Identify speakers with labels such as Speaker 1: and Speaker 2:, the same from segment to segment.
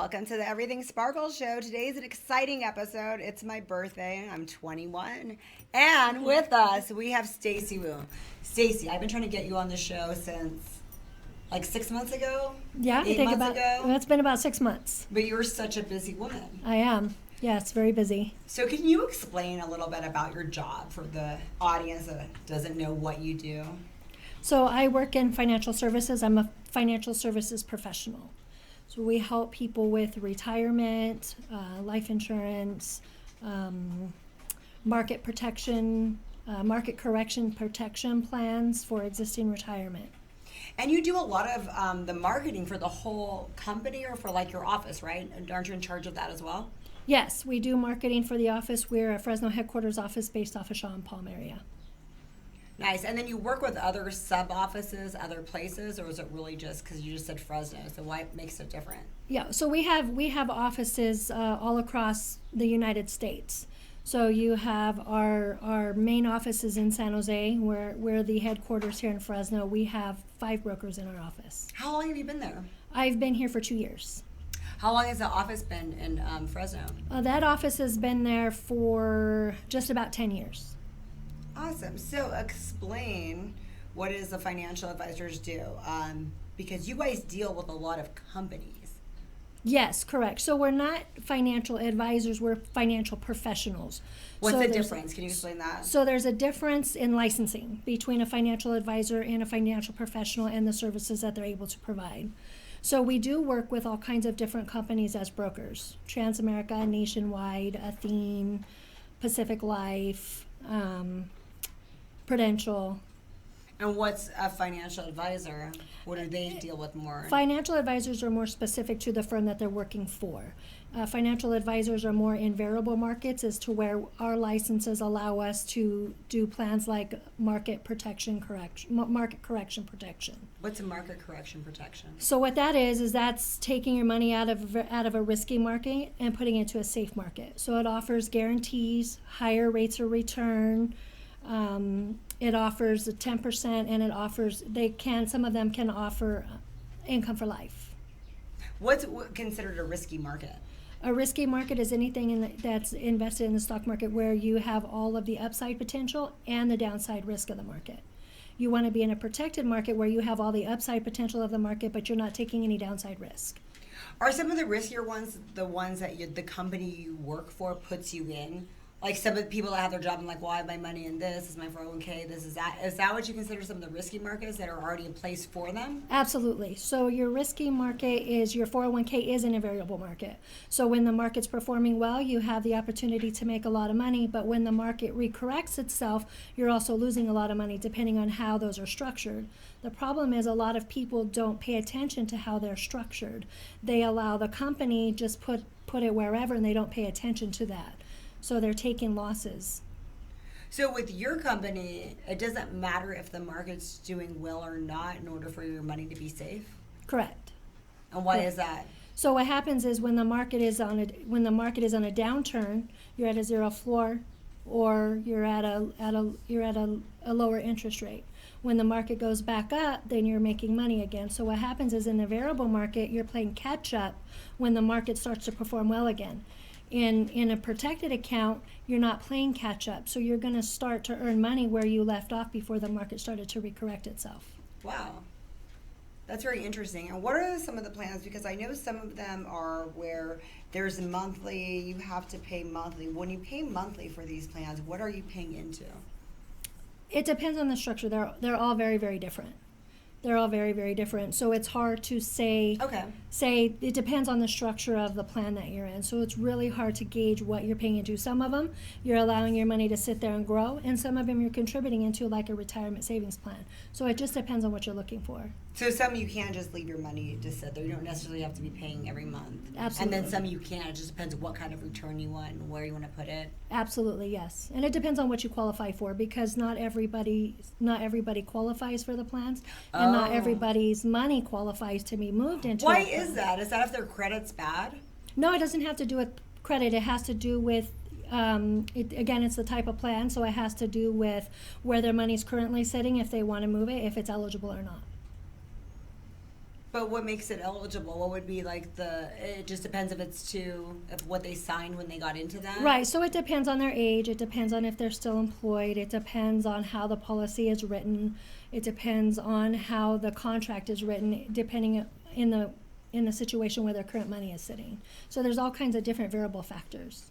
Speaker 1: welcome to the Everything Sparkle Show. Today's an exciting episode. It's my birthday. I'm 21. And with us, we have Stacey Wu. Stacey, I've been trying to get you on the show since like 6 months ago?
Speaker 2: Yeah,
Speaker 1: 8 months ago?
Speaker 2: It's been about 6 months.
Speaker 1: But you're such a busy woman.
Speaker 2: I am. Yeah, it's very busy.
Speaker 1: So can you explain a little bit about your job for the audience that doesn't know what you do?
Speaker 2: So I work in financial services. I'm a financial services professional. So we help people with retirement, life insurance, market protection, market correction protection plans for existing retirement.
Speaker 1: And you do a lot of the marketing for the whole company or for like your office, right? Aren't you in charge of that as well?
Speaker 2: Yes, we do marketing for the office. We're a Fresno headquarters office based off of Shaw and Palm area.
Speaker 1: Nice. And then you work with other sub-offices, other places, or is it really just because you just said Fresno? So why makes it different?
Speaker 2: Yeah, so we have offices all across the United States. So you have our main offices in San Jose, where we're the headquarters here in Fresno. We have 5 brokers in our office.
Speaker 1: How long have you been there?
Speaker 2: I've been here for 2 years.
Speaker 1: How long has the office been in Fresno?
Speaker 2: That office has been there for just about 10 years.
Speaker 1: Awesome. So explain what it is the financial advisors do, because you guys deal with a lot of companies.
Speaker 2: Yes, correct. So we're not financial advisors, we're financial professionals.
Speaker 1: What's the difference? Can you explain that?
Speaker 2: So there's a difference in licensing between a financial advisor and a financial professional and the services that they're able to provide. So we do work with all kinds of different companies as brokers. Transamerica, Nationwide, Athene, Pacific Life, Prudential.
Speaker 1: And what's a financial advisor? What do they deal with more?
Speaker 2: Financial advisors are more specific to the firm that they're working for. Financial advisors are more in variable markets as to where our licenses allow us to do plans like market correction protection.
Speaker 1: What's a market correction protection?
Speaker 2: So what that is that's taking your money out of a risky market and putting it into a safe market. So it offers guarantees, higher rates of return. It offers a 10%, and it offers some of them can offer income for life.
Speaker 1: What's considered a risky market?
Speaker 2: A risky market is anything that's invested in the stock market where you have all of the upside potential and the downside risk of the market. You want to be in a protected market where you have all the upside potential of the market, but you're not taking any downside risk.
Speaker 1: Are some of the riskier ones the ones that the company you work for puts you in? Like some of the people that have their job and like, well, I have my money in this is my 401k, this is that. Is that what you consider some of the risky markets that are already in place for them?
Speaker 2: Absolutely. So your risky market is your 401k is in a variable market. So when the market's performing well, you have the opportunity to make a lot of money. But when the market recorrects itself, you're also losing a lot of money depending on how those are structured. The problem is a lot of people don't pay attention to how they're structured. They allow the company just put it wherever, and they don't pay attention to that. So they're taking losses.
Speaker 1: So with your company, it doesn't matter if the market's doing well or not in order for your money to be safe?
Speaker 2: Correct.
Speaker 1: And why is that?
Speaker 2: So what happens is when the market is on a downturn, you're at a zero floor, or you're at a lower interest rate. When the market goes back up, then you're making money again. So what happens is in the variable market, you're playing catch up when the market starts to perform well again. In a protected account, you're not playing catch up, so you're going to start to earn money where you left off before the market started to recorrect itself.
Speaker 1: Wow. That's very interesting. And what are some of the plans? Because I know some of them are where there's monthly, you have to pay monthly. When you pay monthly for these plans, what are you paying into?
Speaker 2: It depends on the structure. They're all very, very different. They're all very, very different. So it's hard to say it depends on the structure of the plan that you're in. So it's really hard to gauge what you're paying into. Some of them, you're allowing your money to sit there and grow, and some of them you're contributing into like a retirement savings plan. So it just depends on what you're looking for.
Speaker 1: So some you can just leave your money to sit there. You don't necessarily have to be paying every month.
Speaker 2: Absolutely.
Speaker 1: And then some you can. It just depends on what kind of return you want and where you want to put it.
Speaker 2: Absolutely, yes. And it depends on what you qualify for, because not everybody qualifies for the plans, and not everybody's money qualifies to be moved into.
Speaker 1: Why is that? Is that if their credit's bad?
Speaker 2: No, it doesn't have to do with credit. It has to do with it's the type of plan, so it has to do with where their money's currently sitting, if they want to move it, if it's eligible or not.
Speaker 1: But what makes it eligible? What would be like it just depends if what they signed when they got into that?
Speaker 2: Right, so it depends on their age, it depends on if they're still employed, it depends on how the policy is written, it depends on how the contract is written, depending in the situation where their current money is sitting. So there's all kinds of different variable factors.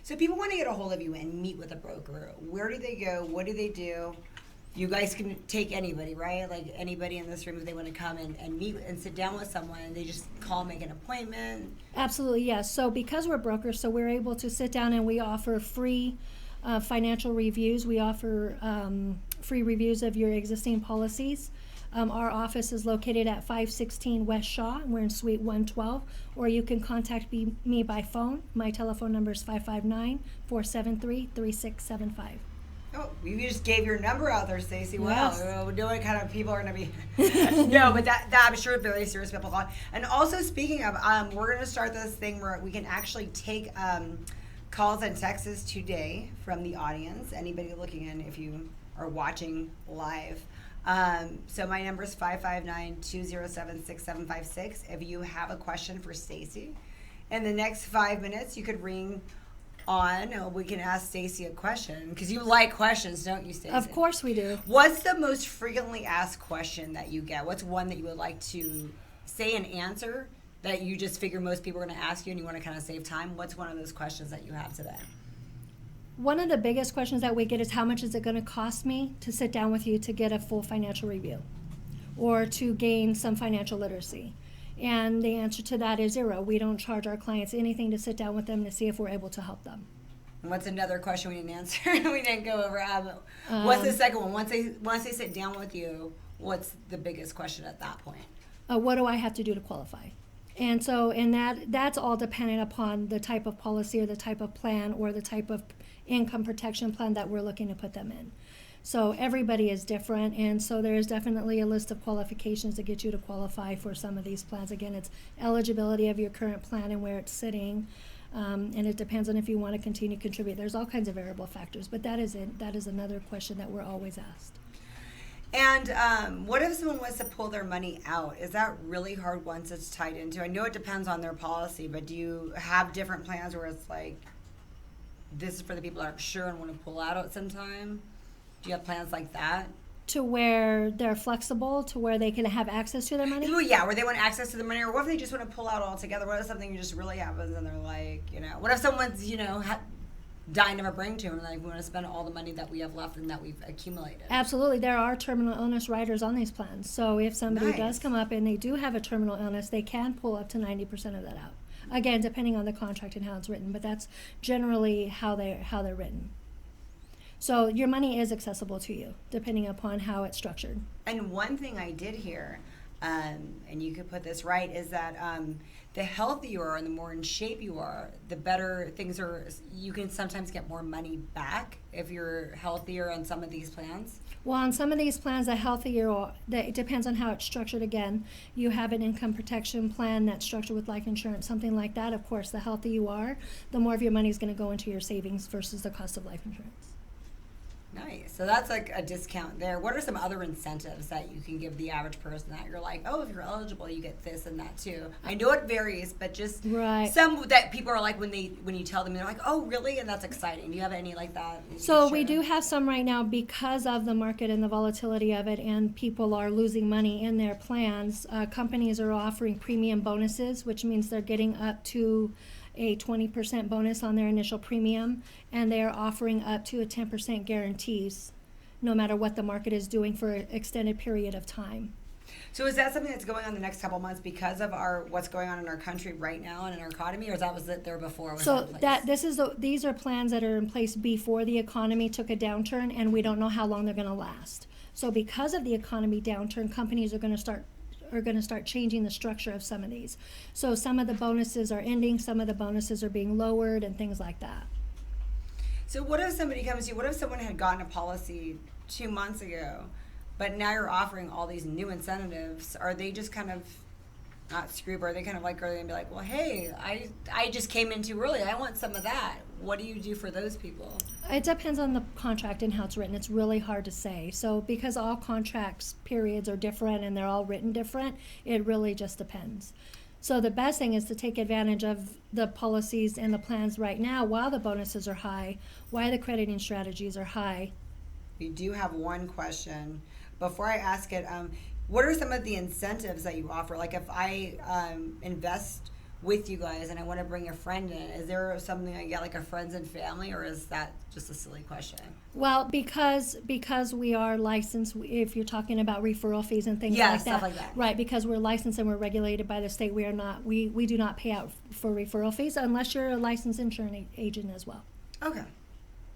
Speaker 1: So if people want to get a hold of you and meet with a broker, where do they go? What do they do? You guys can take anybody, right? Like anybody in this room, if they want to come and meet and sit down with someone, they just call, make an appointment.
Speaker 2: Absolutely, yes. So because we're brokers, so we're able to sit down and we offer free financial reviews. We offer free reviews of your existing policies. Our office is located at 516 West Shaw, and we're in Suite 112. Or you can contact me by phone. My telephone number is 559-473-3675.
Speaker 1: Oh, you just gave your number out there, Stacey. Wow.
Speaker 2: Yes.
Speaker 1: What kind of people are going to be? No, but that I'm sure very serious people call. And also, speaking of, we're going to start this thing where we can actually take calls and texts today from the audience. Anybody looking in, if you are watching live. So my number is 559-207-6756. If you have a question for Stacey, in the next 5 minutes, you could ring on. We can ask Stacey a question because you like questions, don't you, Stacey?
Speaker 2: Of course we do.
Speaker 1: What's the most frequently asked question that you get? What's one that you would like to say and answer that you just figure most people are going to ask you and you want to kind of save time? What's one of those questions that you have today?
Speaker 2: One of the biggest questions that we get is how much is it going to cost me to sit down with you to get a full financial review or to gain some financial literacy? And the answer to that is zero. We don't charge our clients anything to sit down with them to see if we're able to help them.
Speaker 1: And what's another question we didn't answer? We didn't go over. What's the second one? Once they sit down with you, what's the biggest question at that point?
Speaker 2: What do I have to do to qualify? And so, that's all dependent upon the type of policy or the type of plan or the type of income protection plan that we're looking to put them in. So everybody is different, and so there is definitely a list of qualifications to get you to qualify for some of these plans. Again, it's eligibility of your current plan and where it's sitting, and it depends on if you want to continue to contribute. There's all kinds of variable factors, but that is another question that we're always asked.
Speaker 1: And what if someone wants to pull their money out? Is that really hard once it's tied into? I know it depends on their policy, but do you have different plans where it's like, this is for the people that aren't sure and want to pull out at some time? Do you have plans like that?
Speaker 2: To where they're flexible, to where they can have access to their money?
Speaker 1: Well, yeah, where they want access to the money, or what if they just want to pull out altogether? What if something just really happens and they're like, what if someone's, dying of a brain tumor and like, we want to spend all the money that we have left and that we've accumulated?
Speaker 2: Absolutely. There are terminal illness riders on these plans. So if somebody
Speaker 1: Nice.
Speaker 2: does come up and they do have a terminal illness, they can pull up to 90% of that out. Again, depending on the contract and how it's written, but that's generally how they're written. So your money is accessible to you, depending upon how it's structured.
Speaker 1: And one thing I did hear, and you could put this right, is that the healthier you are and the more in shape you are, the better things are. You can sometimes get more money back if you're healthier on some of these plans.
Speaker 2: Well, on some of these plans, the healthier, it depends on how it's structured. Again, you have an income protection plan that's structured with life insurance, something like that. Of course, the healthier you are, the more of your money is going to go into your savings versus the cost of life insurance.
Speaker 1: Nice. So that's like a discount there. What are some other incentives that you can give the average person that you're like, oh, if you're eligible, you get this and that too? I know it varies, but just
Speaker 2: Right.
Speaker 1: some that people are like when you tell them, they're like, oh, really? And that's exciting. Do you have any like that?
Speaker 2: So we do have some right now because of the market and the volatility of it, and people are losing money in their plans. Companies are offering premium bonuses, which means they're getting up to a 20% bonus on their initial premium, and they are offering up to a 10% guarantees, no matter what the market is doing for an extended period of time.
Speaker 1: So is that something that's going on the next couple months because of what's going on in our country right now and in our economy, or was it there before?
Speaker 2: So these are plans that are in place before the economy took a downturn, and we don't know how long they're going to last. So because of the economy downturn, companies are going to start changing the structure of some of these. So some of the bonuses are ending, some of the bonuses are being lowered, and things like that.
Speaker 1: So what if somebody comes to you, what if someone had gotten a policy 2 months ago, but now you're offering all these new incentives? Are they just kind of not screwed, or are they kind of like, are they going to be like, well, hey, I just came in too early, I want some of that? what do you do for those people?
Speaker 2: It depends on the contract and how it's written. It's really hard to say. So because all contracts periods are different and they're all written different, it really just depends. So the best thing is to take advantage of the policies and the plans right now while the bonuses are high, while the crediting strategies are high.
Speaker 1: We do have one question. Before I ask it, what are some of the incentives that you offer? Like if I invest with you guys and I want to bring a friend in, is there something I get like a friends and family, or is that just a silly question?
Speaker 2: Well, because we are licensed, if you're talking about referral fees and things
Speaker 1: Yeah,
Speaker 2: like
Speaker 1: stuff
Speaker 2: that,
Speaker 1: like that.
Speaker 2: right? Because we're licensed and we're regulated by the state, we do not pay out for referral fees unless you're a licensed insurance agent as well.
Speaker 1: Okay.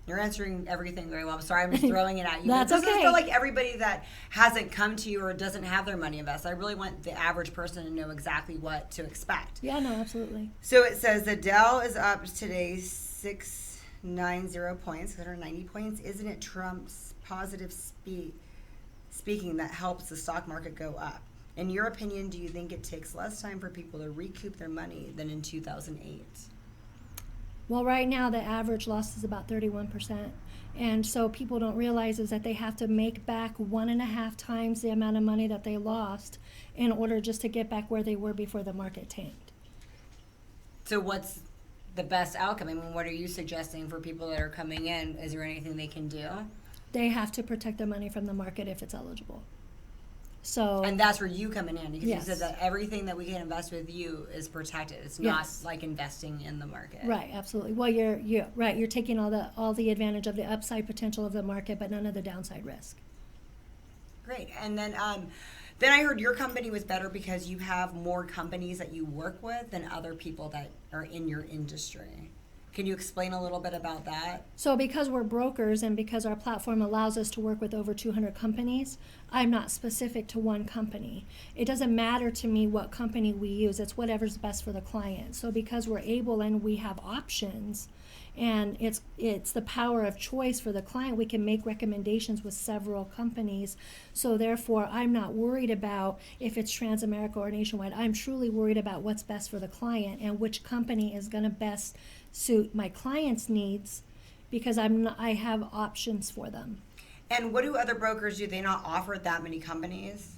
Speaker 1: You're answering everything very well. I'm sorry, I'm just throwing it at you.
Speaker 2: That's
Speaker 1: This
Speaker 2: okay.
Speaker 1: is for like everybody that hasn't come to you or doesn't have their money invested. I really want the average person to know exactly what to expect.
Speaker 2: Yeah, no, absolutely.
Speaker 1: So it says the Dow is up today 690 points, 690 points. Isn't it Trump's positive speaking that helps the stock market go up? In your opinion, do you think it takes less time for people to recoup their money than in 2008?
Speaker 2: Well, right now the average loss is about 31%. And so people don't realize is that they have to make back 1.5 times the amount of money that they lost in order just to get back where they were before the market tanked.
Speaker 1: So what's the best outcome? I mean, what are you suggesting for people that are coming in? Is there anything they can do?
Speaker 2: They have to protect their money from the market if it's eligible. So,
Speaker 1: and that's where you come in because
Speaker 2: yes.
Speaker 1: You said that everything that we can invest with you is protected. It's
Speaker 2: yes.
Speaker 1: not like investing in the market.
Speaker 2: Right, absolutely. Well, you're right. You're taking all the advantage of the upside potential of the market, but none of the downside risk.
Speaker 1: Great. And then I heard your company was better because you have more companies that you work with than other people that are in your industry. Can you explain a little bit about that?
Speaker 2: So because we're brokers and because our platform allows us to work with over 200 companies, I'm not specific to one company. It doesn't matter to me what company we use. It's whatever's best for the client. So because we're able and we have options, and it's the power of choice for the client, we can make recommendations with several companies. So therefore, I'm not worried about if it's Transamerica or Nationwide. I'm truly worried about what's best for the client and which company is going to best suit my client's needs, because I have options for them.
Speaker 1: And what do other brokers do? They not offer that many companies?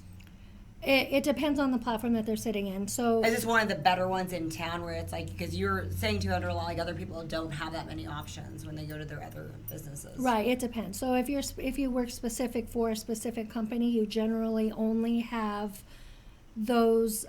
Speaker 2: It depends on the platform that they're sitting in. So
Speaker 1: is this one of the better ones in town where it's like, because you're saying 200 a lot, like other people don't have that many options when they go to their other businesses?
Speaker 2: Right, it depends. So if you work specific for a specific company, you generally only have those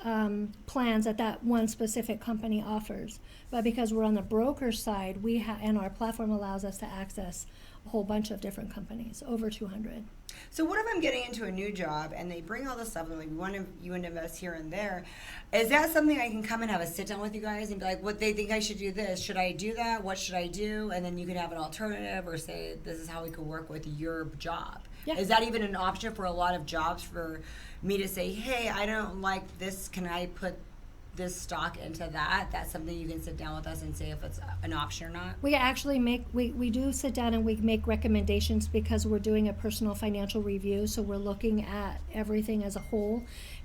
Speaker 2: plans that one specific company offers. But because we're on the broker side, and our platform allows us to access a whole bunch of different companies, over 200.
Speaker 1: So what if I'm getting into a new job and they bring all this stuff and like you want to invest here and there? Is that something I can come and have a sit down with you guys and be like, what they think I should do this? Should I do that? What should I do? And then you can have an alternative or say, this is how we could work with your job.
Speaker 2: Yeah.
Speaker 1: Is that even an option for a lot of jobs for me to say, hey, I don't like this. Can I put this stock into that? That's something you can sit down with us and say if it's an option or not.
Speaker 2: We actually we do sit down and we make recommendations because we're doing a personal financial review, so we're looking at everything as a whole.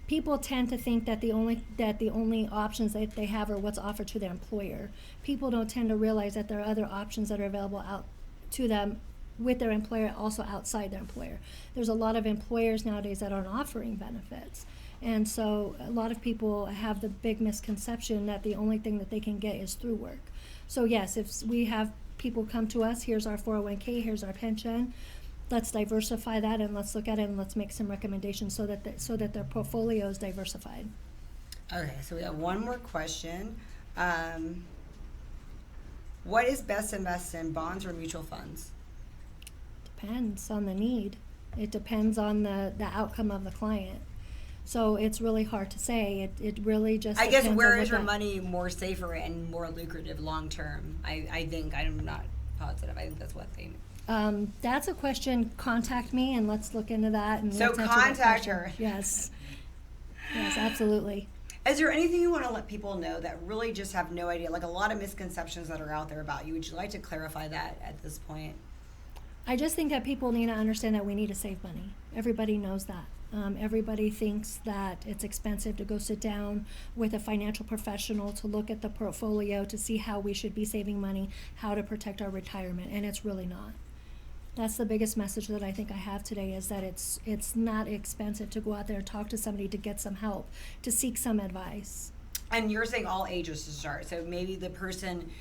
Speaker 2: People tend to think that the only options that they have are what's offered to their employer. People don't tend to realize that there are other options that are available out to them with their employer, also outside their employer. There's a lot of employers nowadays that aren't offering benefits. And so a lot of people have the big misconception that the only thing that they can get is through work. So yes, if we have people come to us, here's our 401k, here's our pension, let's diversify that and let's look at it and let's make some recommendations so that their portfolio is diversified.
Speaker 1: Okay, so we have one more question. What is best invested in, bonds or mutual funds?
Speaker 2: Depends on the need. It depends on the outcome of the client. So it's really hard to say. It really just
Speaker 1: I guess
Speaker 2: depends
Speaker 1: where
Speaker 2: on
Speaker 1: is your money more safer and more lucrative long term? I think, I'm not positive. I think that's what they
Speaker 2: that's a question. Contact me and let's look into that. And
Speaker 1: so
Speaker 2: let's answer that
Speaker 1: contact
Speaker 2: question.
Speaker 1: her.
Speaker 2: Yes. Yes, absolutely.
Speaker 1: Is there anything you want to let people know that really just have no idea? Like a lot of misconceptions that are out there about you. Would you like to clarify that at this point?
Speaker 2: I just think that people need to understand that we need to save money. Everybody knows that. Everybody thinks that it's expensive to go sit down with a financial professional to look at the portfolio to see how we should be saving money, how to protect our retirement, and it's really not. That's the biggest message that I think I have today, is that it's not expensive to go out there and talk to somebody, to get some help, to seek some advice.
Speaker 1: And you're saying all ages to start. So maybe the person,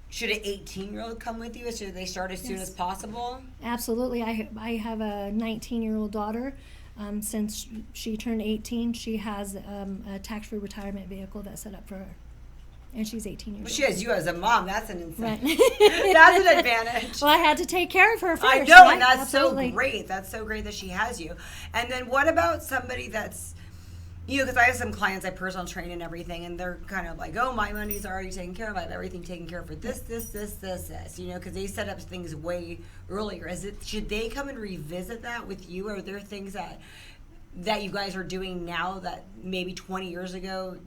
Speaker 1: should an 18-year-old come with you? Should they start as soon as possible?
Speaker 2: Absolutely. I have a 19-year-old daughter. Since she turned 18, she has a tax-free retirement vehicle that's set up for her. And she's 18 years old.
Speaker 1: She has you as a mom. That's an insane.
Speaker 2: Right.
Speaker 1: That's an advantage.
Speaker 2: Well, I had to take care of her first.
Speaker 1: I know,
Speaker 2: right?
Speaker 1: and that's
Speaker 2: Absolutely.
Speaker 1: so great. That's so great that she has you. And then what about somebody that's, because I have some clients I personal train and everything, and they're kind of like, oh, my money's already taken care of. I have everything taken care of for this, because they set up things way earlier. Should they come and revisit that with you? Or are there things that you guys are doing now that maybe 20 years ago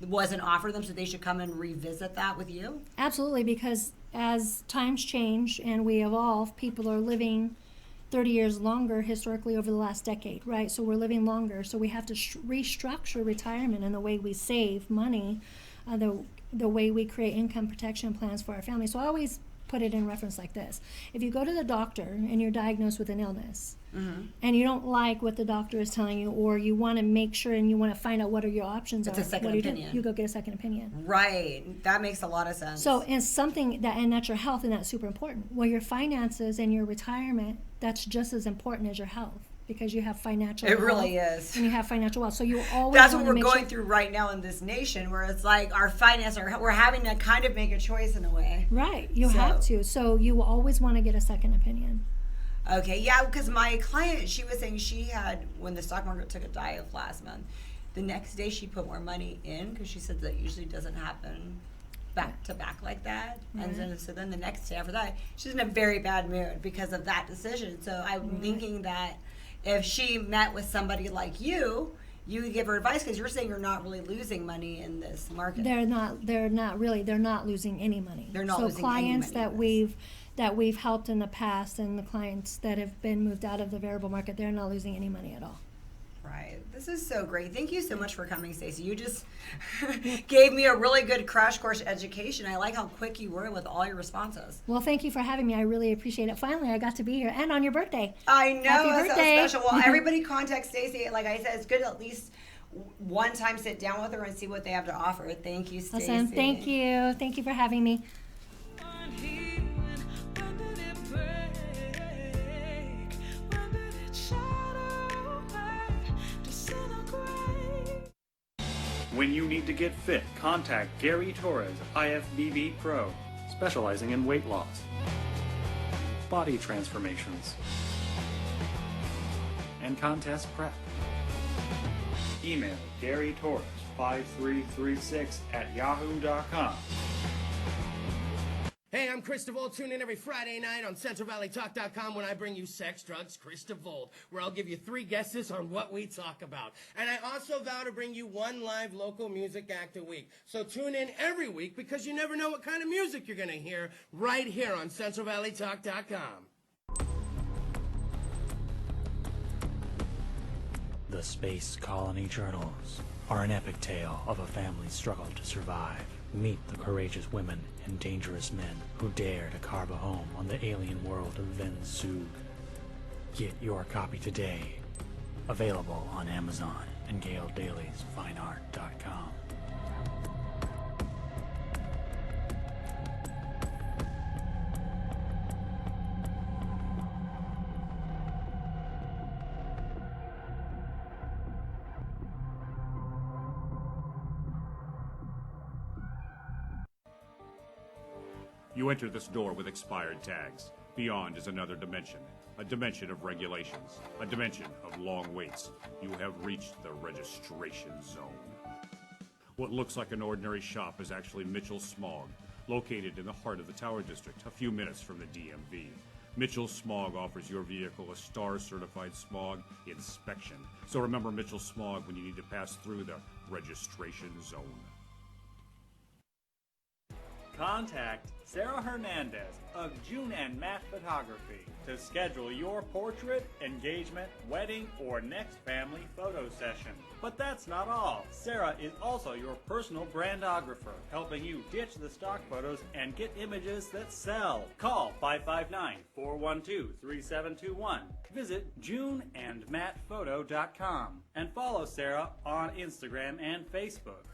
Speaker 1: wasn't offered them, so they should come and revisit that with you?
Speaker 2: Absolutely, because as times change and we evolve, people are living 30 years longer historically over the last decade, right? So we're living longer, so we have to restructure retirement and the way we save money, the way we create income protection plans for our family. So I always put it in reference like this. If you go to the doctor and you're diagnosed with an illness, and you don't like what the doctor is telling you, or you want to make sure and you want to find out what are your options
Speaker 1: It's
Speaker 2: are,
Speaker 1: a second
Speaker 2: what do
Speaker 1: opinion.
Speaker 2: You go get a second opinion.
Speaker 1: Right. That makes a lot of sense.
Speaker 2: So it's something that, and that's your health, and that's super important. Well, your finances and your retirement, that's just as important as your health, because you have financial
Speaker 1: It
Speaker 2: health,
Speaker 1: really is.
Speaker 2: and you have financial wealth. So you always
Speaker 1: That's what
Speaker 2: wanna
Speaker 1: we're
Speaker 2: make
Speaker 1: going
Speaker 2: sure,
Speaker 1: through right now in this nation, where it's like our finances we're having to kind of make a choice in a way.
Speaker 2: right, you have to. So you always want to get a second opinion.
Speaker 1: Okay, yeah, because my client, she was saying she had, when the stock market took a dive last month, the next day she put more money in, because she said that usually doesn't happen back to back like that. And so then the next day after that, she's in a very bad mood because of that decision. So I'm thinking that if she met with somebody like you could give her advice, because you're saying you're not really losing money in this market.
Speaker 2: They're not losing any money.
Speaker 1: They're not
Speaker 2: so
Speaker 1: losing
Speaker 2: clients
Speaker 1: any money
Speaker 2: that we've helped in the past, and the clients that have been moved out of the variable market, they're not losing any money at all.
Speaker 1: Right. This is so great. Thank you so much for coming, Stacey. You just gave me a really good crash course education. I like how quick you were with all your responses.
Speaker 2: Well, thank you for having me. I really appreciate it. Finally, I got to be here, and on your birthday.
Speaker 1: I know.
Speaker 2: Happy
Speaker 1: That's so
Speaker 2: birthday.
Speaker 1: special. Well, everybody contact Stacey. Like I said, it's good to at least one time sit down with her and see what they have to offer. Thank you, Stacey.
Speaker 2: Awesome. Thank you. Thank you for having me.
Speaker 3: When you need to get fit, contact Gary Torres, IFBB Pro, specializing in weight loss, body transformations, and contest prep. Email GaryTorres5336@yahoo.com.
Speaker 4: Hey, I'm Chris DeVold. Tune in every Friday night on CentralValleyTalk.com when I bring you Sex, Drugs, Chris DeVold, where I'll give you 3 guesses on what we talk about. And I also vow to bring you 1 live local music act a week. So tune in every week, because you never know what kind of music you're going to hear right here on CentralValleyTalk.com.
Speaker 5: The Space Colony Journals are an epic tale of a family's struggle to survive. Meet the courageous women and dangerous men who dare to carve a home on the alien world of Venzug. Get your copy today. Available on Amazon and Gale Daly's FineArt.com.
Speaker 6: You enter this door with expired tags. Beyond is another dimension, a dimension of regulations, a dimension of long waits. You have reached the registration zone. What looks like an ordinary shop is actually Mitchell Smog, located in the heart of the Tower District, a few minutes from the DMV. Mitchell Smog offers your vehicle a STAR-certified smog inspection. So remember Mitchell Smog when you need to pass through the registration zone.
Speaker 3: Contact Sarah Hernandez of June and Matt Photography to schedule your portrait, engagement, wedding, or next family photo session. But that's not all. Sarah is also your personal brandographer, helping you ditch the stock photos and get images that sell. Call 559-412-3721. Visit juneandmattphoto.com and follow Sarah on Instagram and Facebook.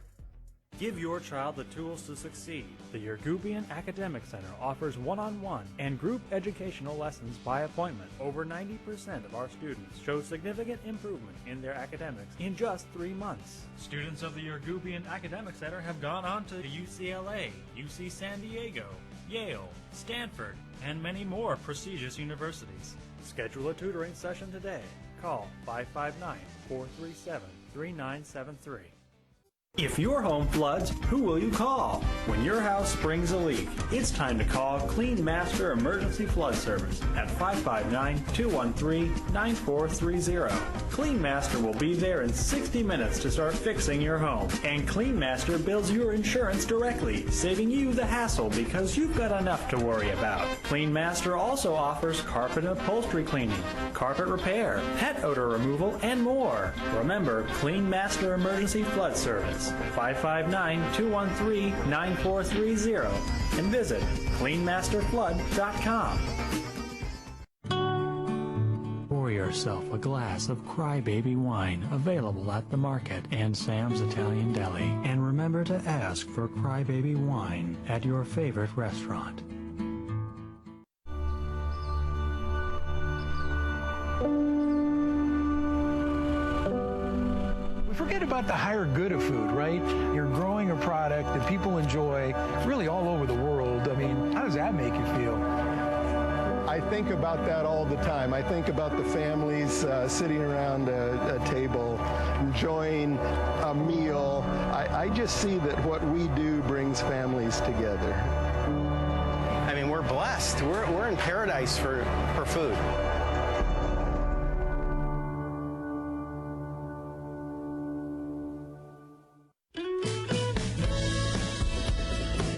Speaker 3: Give your child the tools to succeed. The Yergubian Academic Center offers one-on-one and group educational lessons by appointment. Over 90% of our students show significant improvement in their academics in just 3 months. Students of the Yergubian Academic Center have gone on to UCLA, UC San Diego, Yale, Stanford, and many more prestigious universities. Schedule a tutoring session today. Call 559-437-3973. If your home floods, who will you call? When your house springs a leak, it's time to call Clean Master Emergency Flood Service at 559-213-9430. Clean Master will be there in 60 minutes to start fixing your home. And Clean Master bills your insurance directly, saving you the hassle because you've got enough to worry about. Clean Master also offers carpet and upholstery cleaning, carpet repair, pet odor removal, and more. Remember, Clean Master Emergency Flood Service. 559-213-9430 and visit cleanmasterflood.com.
Speaker 5: Pour yourself a glass of Crybaby wine available at the market and Sam's Italian Deli. And remember to ask for Crybaby wine at your favorite restaurant.
Speaker 7: Forget about the higher good of food, right? You're growing a product that people enjoy really all over the world. I mean, how does that make you feel?
Speaker 8: I think about that all the time. I think about the families sitting around a table, enjoying a meal. I just see that what we do brings families together.
Speaker 9: I mean, we're blessed. We're in paradise for food.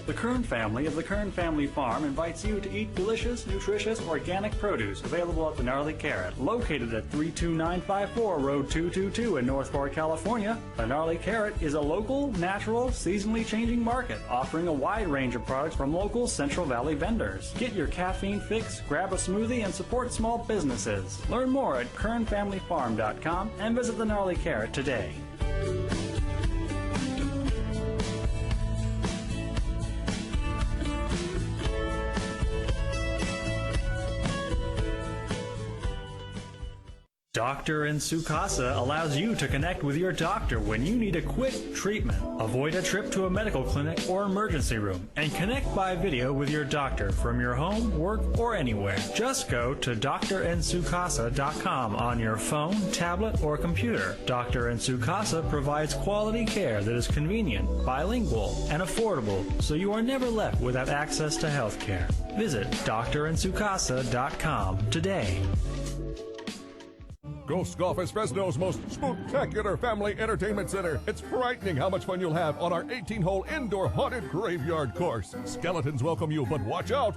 Speaker 3: The Kern family of the Kern Family Farm invites you to eat delicious, nutritious, organic produce available at the Gnarly Carrot, located at 32954 Road 222 in Northport, California. The Gnarly Carrot is a local, natural, seasonally changing market, offering a wide range of products from local Central Valley vendors. Get your caffeine fix, grab a smoothie, and support small businesses. Learn more at KernFamilyFarm.com and visit the Gnarly Carrot today. Doctor in Sukasa allows you to connect with your doctor when you need a quick treatment. Avoid a trip to a medical clinic or emergency room and connect by video with your doctor from your home, work, or anywhere. Just go to drnsukasa.com on your phone, tablet, or computer. Dr. in Sukasa provides quality care that is convenient, bilingual, and affordable, so you are never left without access to health care. Visit drnsukasa.com today.
Speaker 10: Ghost Golf is Fresno's most spectacular family entertainment center. It's frightening how much fun you'll have on our 18-hole indoor haunted graveyard course. Skeletons welcome you, but watch out.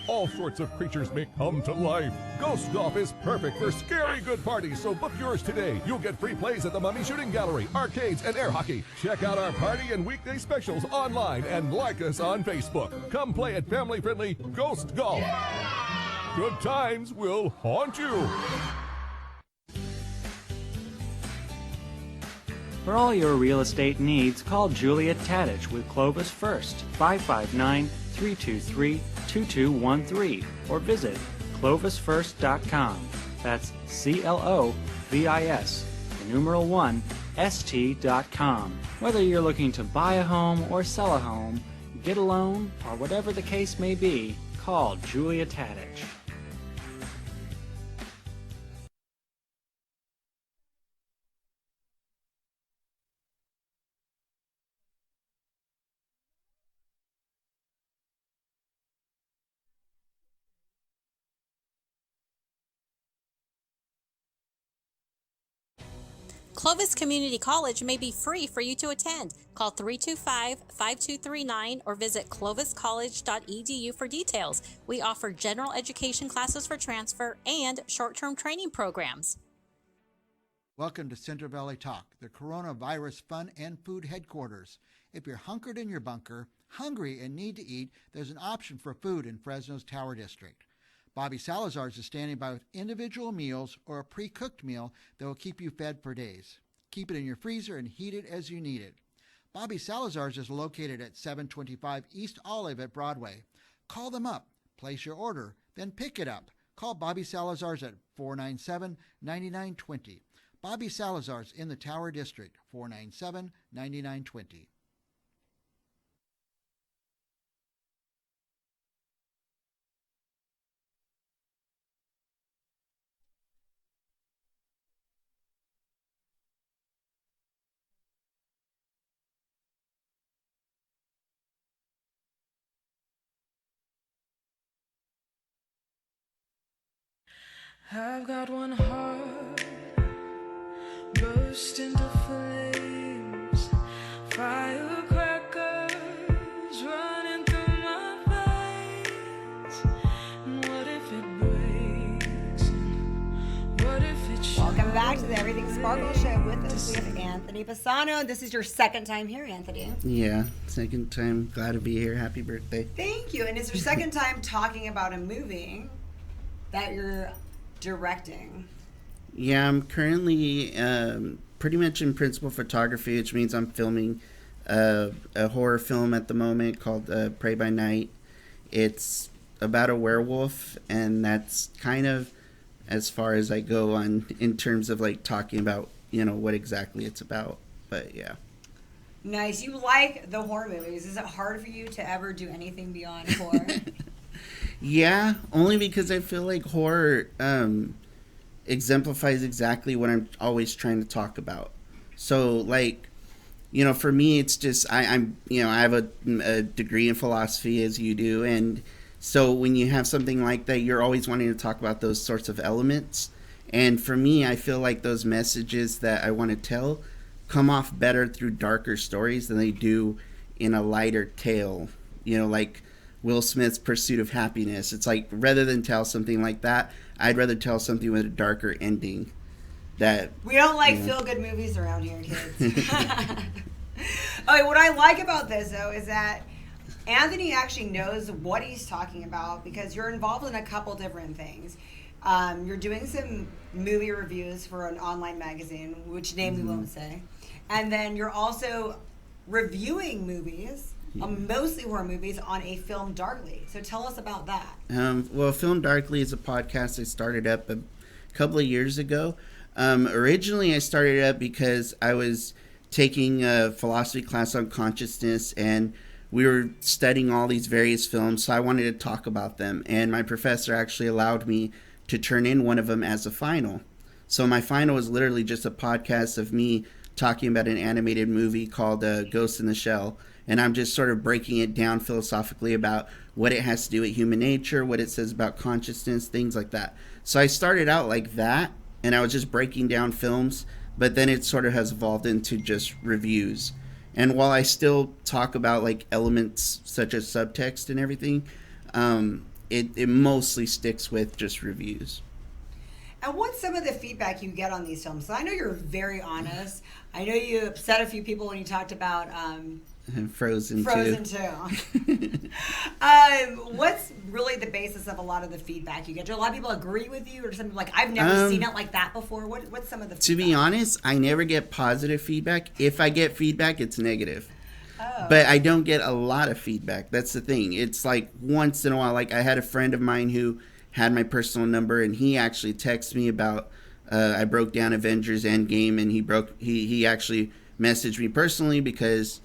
Speaker 10: All sorts of creatures may come to life. Ghost Golf is perfect for scary good parties, so book yours today. You'll get free plays at the Mummy Shooting Gallery, arcades, and air hockey. Check out our party and weekday specials online and like us on Facebook. Come play at family-friendly Ghost Golf. Yeah! Good times will haunt you.
Speaker 5: For all your real estate needs, call Julia Tadich with Clovis First, 559-323-2213, or visit clovisfirst.com. That's CLOVIS, the numeral 1, ST.com. Whether you're looking to buy a home or sell a home, get a loan, or whatever the case may be, call Julia Tadich.
Speaker 11: Clovis Community College may be free for you to attend. Call 325-5239 or visit cloviscollege.edu for details. We offer general education classes for transfer and short-term training programs.
Speaker 12: Welcome to Central Valley Talk, the coronavirus fun and food headquarters. If you're hunkered in your bunker, hungry and need to eat, there's an option for food in Fresno's Tower District. Bobby Salazar's is standing by with individual meals or a pre-cooked meal that will keep you fed for days. Keep it in your freezer and heat it as you need it. Bobby Salazar's is located at 725 East Olive at Broadway. Call them up, place your order, then pick it up. Call Bobby Salazar's at 497-9920. Bobby Salazar's in the Tower District, 497-9920.
Speaker 13: I've got one heart, burst into flames, firecrackers running through my veins. And what if it breaks? And what if it shows?
Speaker 1: Welcome back to the Everything Sparkle Show. With us, we have Anthony Piseno. This is your second time here, Anthony.
Speaker 14: Yeah, second time. Glad to be here. Happy birthday.
Speaker 1: Thank you. And it's your second time talking about a movie that you're directing.
Speaker 14: Yeah, I'm currently pretty much in principal photography, which means I'm filming a horror film at the moment called Prey by Night. It's about a werewolf, and that's kind of as far as I go on in terms of like talking about, you know, what exactly it's about. But yeah.
Speaker 1: Nice. You like the horror movies. Is it hard for you to ever do anything beyond horror?
Speaker 14: Yeah, only because I feel like horror exemplifies exactly what I'm always trying to talk about. So, like, you know, for me, it's just I'm you know, I have a degree in philosophy as you do, and so when you have something like that, you're always wanting to talk about those sorts of elements. And for me, I feel like those messages that I want to tell come off better through darker stories than they do in a lighter tale. You know, like Will Smith's Pursuit of Happiness. It's like, rather than tell something like that, I'd rather tell something with a darker ending. That
Speaker 1: we don't like feel-good movies around here, kids. Okay, what I like about this, though, is that Anthony actually knows what he's talking about because you're involved in a couple different things. You're doing some movie reviews for an online magazine, which name we won't say. And then you're also reviewing movies, mostly horror movies, on a Film Darkly. So tell us about that.
Speaker 14: Well, Film Darkly is a podcast I started up a couple of years ago. Originally, I started up because I was taking a philosophy class on consciousness, and we were studying all these various films, so I wanted to talk about them. And my professor actually allowed me to turn in one of them as a final. So my final was literally just a podcast of me talking about an animated movie called Ghost in the Shell. And I'm just sort of breaking it down philosophically about what it has to do with human nature, what it says about consciousness, things like that. So I started out like that, and I was just breaking down films, but then it sort of has evolved into just reviews. And while I still talk about like elements such as subtext and everything, it mostly sticks with just reviews.
Speaker 1: And what's some of the feedback you get on these films? So I know you're very honest. I know you upset a few people when you talked about
Speaker 14: Frozen 2.
Speaker 1: What's really the basis of a lot of the feedback you get? Do a lot of people agree with you, or something like, I've never seen it like that before? What's some of the feedback?
Speaker 14: To be honest, I never get positive feedback. If I get feedback, it's negative. But I don't get a lot of feedback. That's the thing. It's like once in a while. Like I had a friend of mine who had my personal number, and he actually texted me about I broke down Avengers Endgame, and he actually messaged me personally because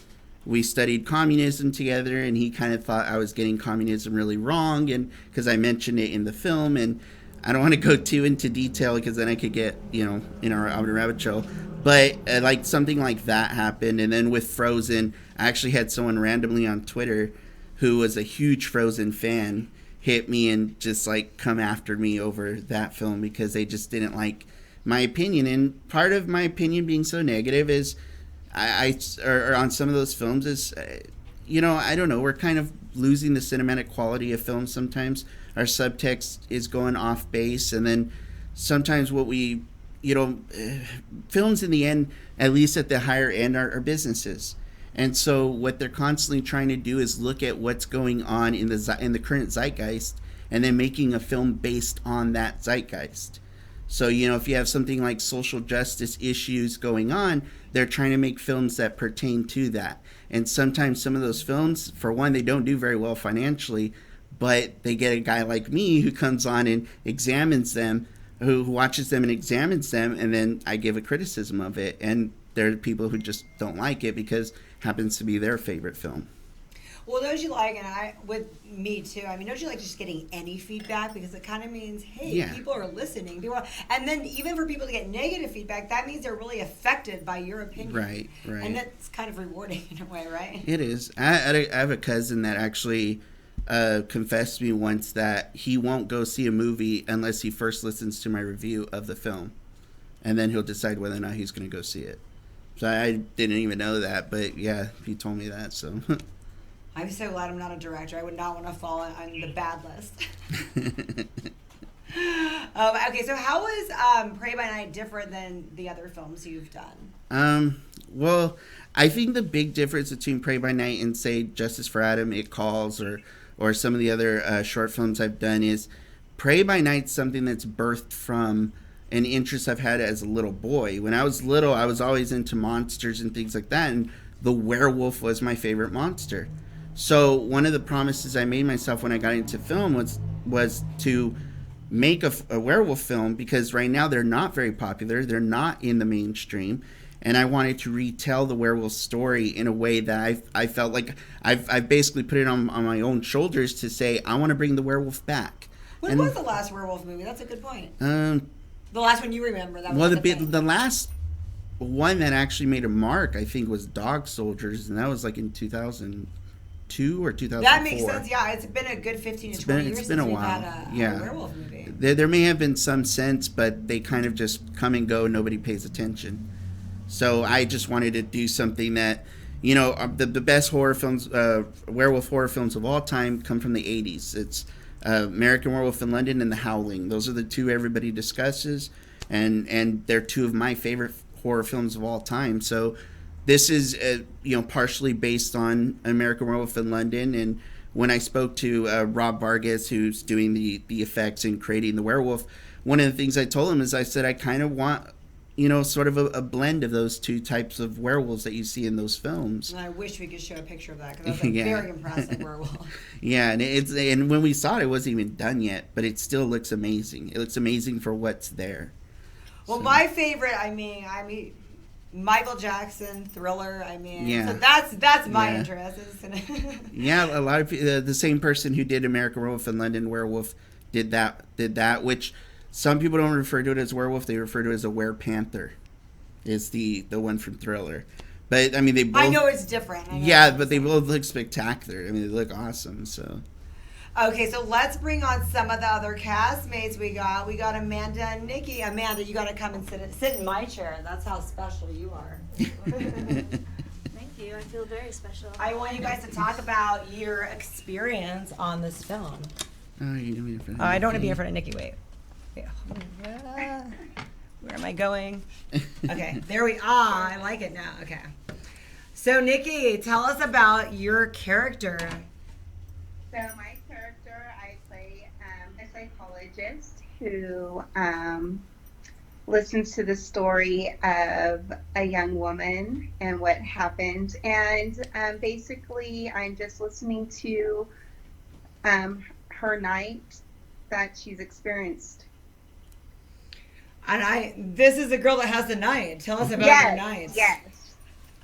Speaker 14: we studied communism together, and he kind of thought I was getting communism really wrong, and because I mentioned it in the film. And I don't want to go too into detail because then I could get, you know, in our outer rabbit trail. But like something like that happened. And then with Frozen, I actually had someone randomly on Twitter who was a huge Frozen fan hit me and just like come after me over that film because they just didn't like my opinion. And part of my opinion being so negative is or on some of those films is, I don't know, we're kind of losing the cinematic quality of films sometimes. Our subtext is going off base, and then sometimes what we, films in the end, at least at the higher end, are businesses. And so what they're constantly trying to do is look at what's going on in the current zeitgeist, and then making a film based on that zeitgeist. So, if you have something like social justice issues going on, they're trying to make films that pertain to that. And sometimes some of those films, for one, they don't do very well financially, but they get a guy like me who comes on and examines them, who watches them and examines them, and then I give a criticism of it. And there are people who just don't like it because it happens to be their favorite film.
Speaker 1: Well, don't you like, and with me too, don't you like just getting any feedback? Because it kind of means, hey, people are listening. And then even for people to get negative feedback, that means they're really affected by your opinion.
Speaker 14: Right.
Speaker 1: And that's kind of rewarding in a way, right?
Speaker 14: It is. I have a cousin that actually confessed to me once that he won't go see a movie unless he first listens to my review of the film. And then he'll decide whether or not he's going to go see it. So I didn't even know that, but yeah, he told me that, so...
Speaker 1: I'm so glad I'm not a director. I would not want to fall on the bad list. Okay, so how was Prey by Night different than the other films you've done?
Speaker 14: Well, I think the big difference between Prey by Night and, say, Justice for Adam, It Calls, or some of the other short films I've done is Prey by Night's something that's birthed from an interest I've had as a little boy. When I was little, I was always into monsters and things like that, and the werewolf was my favorite monster. So one of the promises I made myself when I got into film was to make a werewolf film, because right now they're not very popular. They're not in the mainstream. And I wanted to retell the werewolf story in a way that I felt like I've basically put it on my own shoulders to say, I want to bring the werewolf back.
Speaker 1: When was the last werewolf movie? That's a good point. The last one you remember. That was
Speaker 14: the last one that actually made a mark, I think, was Dog Soldiers, and that was like in 2002 or 2004.
Speaker 1: That makes sense. Yeah, it's been a good 15 to 20 years since we've had a werewolf movie.
Speaker 14: There may have been some sense, but they kind of just come and go. Nobody pays attention. So I just wanted to do something that, the best horror films, werewolf horror films of all time come from the 80s. It's American Werewolf in London and The Howling. Those are the two everybody discusses, and they're two of my favorite horror films of all time. So this is, partially based on American Werewolf in London. And when I spoke to Rob Vargas, who's doing the effects and creating the werewolf, one of the things I told him is I said, I kind of want, sort of a blend of those two types of werewolves that you see in those films.
Speaker 1: And I wish we could show a picture of that, because that's a very impressive werewolf.
Speaker 14: Yeah, and when we saw it, it wasn't even done yet, but it still looks amazing. It looks amazing for what's there.
Speaker 1: Well, my favorite, Michael Jackson, Thriller. So that's my interest.
Speaker 14: Yeah, a lot of the same person who did American Werewolf in London Werewolf did that, which some people don't refer to it as werewolf; they refer to it as a werepanther. Is the one from Thriller, but they both.
Speaker 1: I know it's different.
Speaker 14: But they both look spectacular. They look awesome. So.
Speaker 1: Okay, so let's bring on some of the other castmates we got. We got Amanda and Nikki. Amanda, you got to come and sit in my chair. That's how special you are.
Speaker 15: Thank you. I feel very special.
Speaker 1: I want you guys to talk about your experience on this film.
Speaker 14: Oh, you don't in front of
Speaker 1: I don't want to be in front of Nikki. Wait. Where am I going? Okay, there we are. I like it now. Okay. So, Nikki, tell us about your character.
Speaker 16: So, my character, I play a psychologist who listens to the story of a young woman and what happened. And basically, I'm just listening to her night that she's experienced.
Speaker 1: And this is the girl that has the night. Tell us about your night.
Speaker 16: Yes.